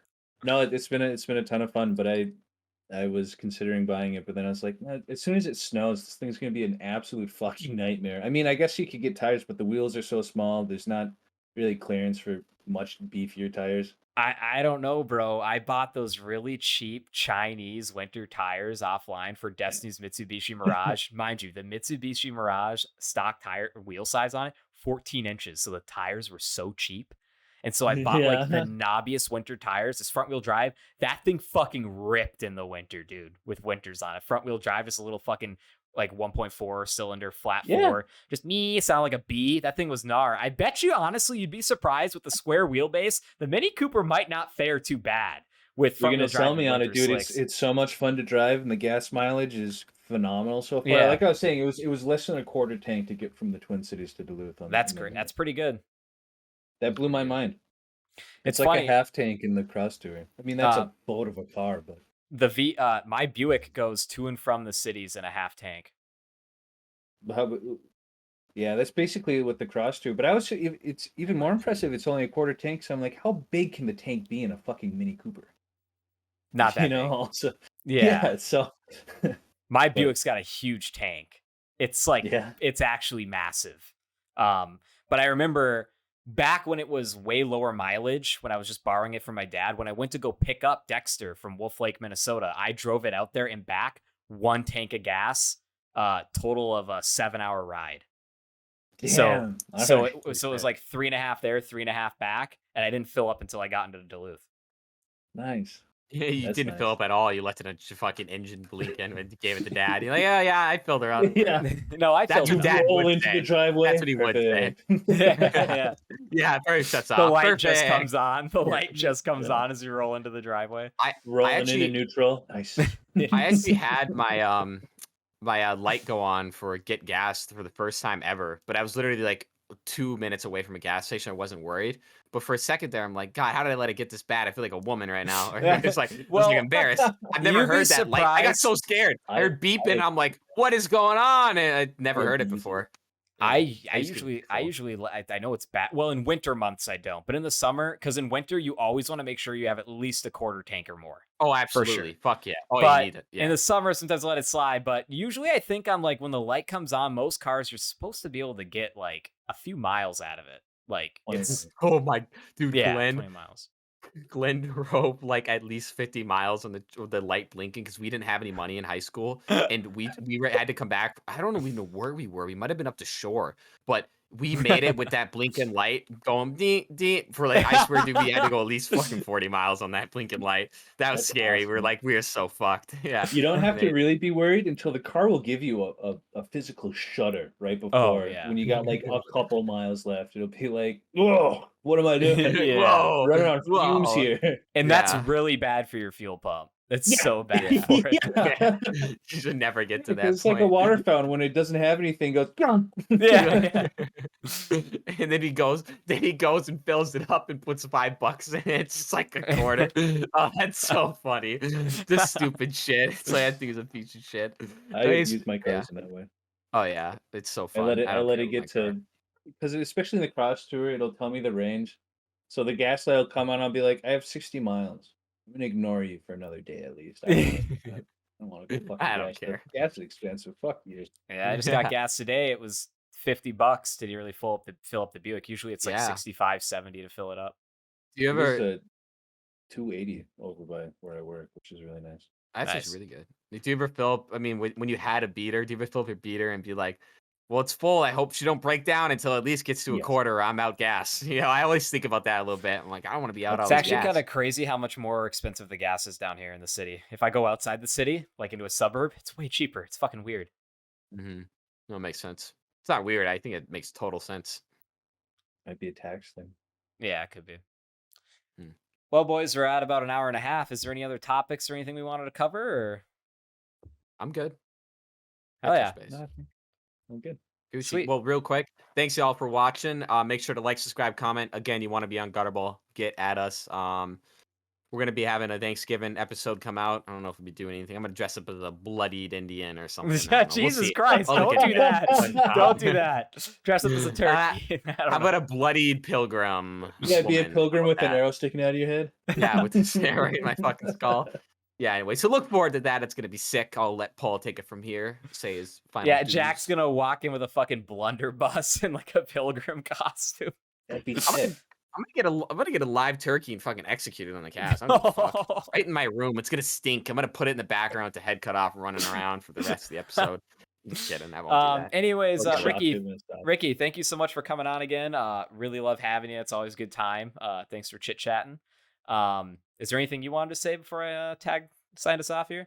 No, it's been a ton of fun, but I was considering buying it, but then I was like, "Nah, as soon as it snows, this thing's gonna be an absolute fucking nightmare." I mean, I guess you could get tires, but the wheels are so small. There's not really clearance for much beefier tires. I don't know, bro. I bought those really cheap Chinese winter tires offline for Destiny's Mitsubishi Mirage. Mind you, the Mitsubishi Mirage stock tire wheel size on it, 14 inches. So the tires were so cheap. And so I bought like the Yeah. knobbiest winter tires. This front wheel drive, that thing fucking ripped in the winter, dude, with winters on it. Front wheel drive is a little fucking like 1.4 cylinder flat Yeah. four. Just me sound like a bee. That thing was gnar. I bet you honestly you'd be surprised with the square wheelbase. The Mini Cooper might not fare too bad with You're front gonna wheel drive sell and me on it, winter dude. slicks. It's so much fun to drive, and the gas mileage is phenomenal so far. Yeah. Like I was saying, it was less than a quarter tank to get from the Twin Cities to Duluth. That's great. That's pretty good. that blew my mind. It's like funny. a half tank in the cross tour. I mean, that's a boat of a car, but My Buick goes to and from the cities in a half tank. yeah, that's basically what the cross tour. But it's even more impressive. It's only a quarter tank, so I'm like, how big can the tank be in a fucking Mini Cooper? Not that you know. big. Also, Yeah. So My Buick's got a huge tank. It's like yeah, it's actually massive. But I remember back when it was way lower mileage, when I was just borrowing it from my dad, when I went to go pick up Dexter from Wolf Lake, Minnesota, I drove it out there and back, one tank of gas, total of a 7-hour ride. damn. So it was like 3.5 there, 3.5 back, and I didn't fill up until I got into Duluth. Nice. Yeah, you That's didn't nice. fill up at all. You left it a fucking engine blinking and gave it to dad. You're like, yeah, I filled her up. Yeah. No, I That's filled what it up. dad Roll would into say. the driveway. That's what he would say. Yeah. Yeah, first shuts The off. light just Perfect. comes on. The light just comes Yeah. on as you roll into the driveway. Rolling actually- into neutral. Nice. I actually had my my light go on for get gas for the first time ever, but I was literally like 2 minutes away from a gas station. I wasn't worried, but for a second there, I'm like, God, how did I let it get this bad? I feel like a woman right now. Or it's like, I was Well, like embarrassed. I've never you'd be heard that light. I got so scared. I heard beeping. I'm like, what is going on? And I never heard it before. I used to be usually I know it's bad. Well, in winter months I don't, but in the summer, because in winter you always want to make sure you have at least a quarter tank or more. Oh, sure. absolutely. Fuck yeah. Oh, But you need it. Yeah. in the summer, sometimes I let it slide. But usually I think I'm like when the light comes on, most cars you're supposed to be able to get like a few miles out of it. Like it's Oh my dude, yeah, Glenn. 20 miles. Glenn drove like at least 50 miles on the light blinking because we didn't have any money in high school, and had to come back. I don't even know where we were. We might have been up to shore, but we made it with that blinking light going ding ding for like I swear, dude, we had to go at least fucking 40 miles on that blinking light. That was That's scary. We were awesome. like, we are so fucked. Yeah. You don't have to Mate. really be worried until the car will give you a physical shudder right before yeah. when you got like a couple miles left. It'll be like, whoa, what am I doing? Yeah. Whoa. Running on fumes Whoa. here. And that's Yeah. really bad for your fuel pump. It's Yeah. so bad Yeah. for it. Yeah. You should never get to that It's point. like a water fountain when it doesn't have anything. Goes, Yeah. And then he goes and fills it up and puts $5 in it. It's just like a quarter. Oh, that's so funny. This stupid shit. It's like, I think it's a piece of shit. I Anyways, use my cars in that way. Oh yeah, it's so I fun. let don't it care get with my car. to, because especially in the cross tour, it'll tell me the range. So the gas light will come on. I'll be like, I have 60 miles. I'm gonna ignore you for another day at least. I don't want to go fucking I don't gas. care. Gas is expensive. Fuck you. Yeah, I just got gas today. It was $50 to really fill up the Buick. Usually it's like Yeah. 65, 70 to fill it up. Do you It was ever? a 280 over by where I work, which is really nice. That's Nice. just really good. Do you ever fill up? I mean, when you had a beater, do you ever fill up your beater and be like, "Well, it's full. I hope she don't break down until it at least gets to a Yes. quarter. Or I'm out gas." You know, I always think about that a little bit. I'm like, I don't want to be out. It's all actually this kind gas. of crazy how much more expensive the gas is down here in the city. If I go outside the city, like into a suburb, it's way cheaper. It's fucking weird. Mm-hmm. No, it makes sense. It's not weird. I think it makes total sense. Might be a tax thing. Yeah, it could be. Hmm. Well, boys, we're at about an hour and a half. Is there any other topics or anything we wanted to cover? Or I'm good. Hell I yeah. touched base. No, I'm good. Gucci. Sweet. Well, real quick, thanks y'all for watching. Make sure to like, subscribe, comment. Again, you want to be on Gutterball, get at us. We're gonna be having a Thanksgiving episode come out. I don't know if we'll be doing anything. I'm gonna dress up as a bloodied Indian or something. I don't know. We'll Jesus see. Christ! I'll look Don't at do it. that! Don't do that. Dress up as a turkey. I don't How know. about a bloodied pilgrim? Yeah, be a woman? pilgrim How with about an that? arrow sticking out of your head. Yeah, with the snare right in my fucking skull. Yeah, anyway, so look forward to that. It's gonna be sick. I'll let Paul take it from here. Say his final. Yeah, dues. Jack's gonna walk in with a fucking blunderbuss and like a pilgrim costume. That'd be I'm sick. gonna get a live turkey and fucking execute it on the cast. I don't give a fuck. Right in my room. It's gonna stink. I'm gonna put it in the background with the head cut off, running around for the rest of the episode. Just kidding. I won't do that. Anyways, Stop Ricky, it, man, stop. Ricky, thank you so much for coming on again. Really love having you. It's always a good time. Thanks for chit chatting. Is there anything you wanted to say before I sign us off here?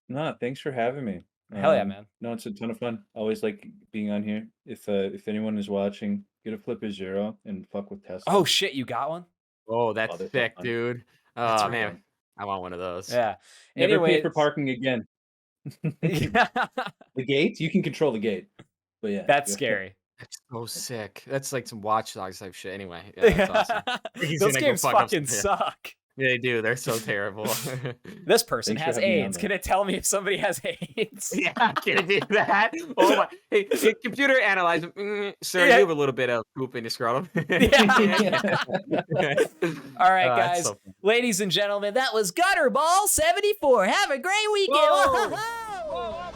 No, thanks for having me. Hell yeah, man. No, it's a ton of fun. Always like being on here. If anyone is watching, get a Flipper Zero and fuck with Tesla. Oh shit, you got one? Oh, that's they're so sick, fun. dude. That's Oh right. man, I want one of those. Yeah. Never pay for Anyways. parking again. The gate, you can control the gate. But yeah. That's yeah. scary. That's so sick. That's like some Watch Dogs type shit. Anyway, yeah, that's awesome. He's Those gonna go games fuck up fucking some- suck. They do. They're so terrible. This person Thanks for has having me on AIDS. there. Can it tell me if somebody has AIDS? Yeah, can it do that? Oh my! Hey, computer analyze. Sir, Yeah. you have a little bit of poop in your scrotum. All right, that's guys. so fun. Ladies and gentlemen, that was Gutterball 74. Have a great weekend. Whoa. Whoa.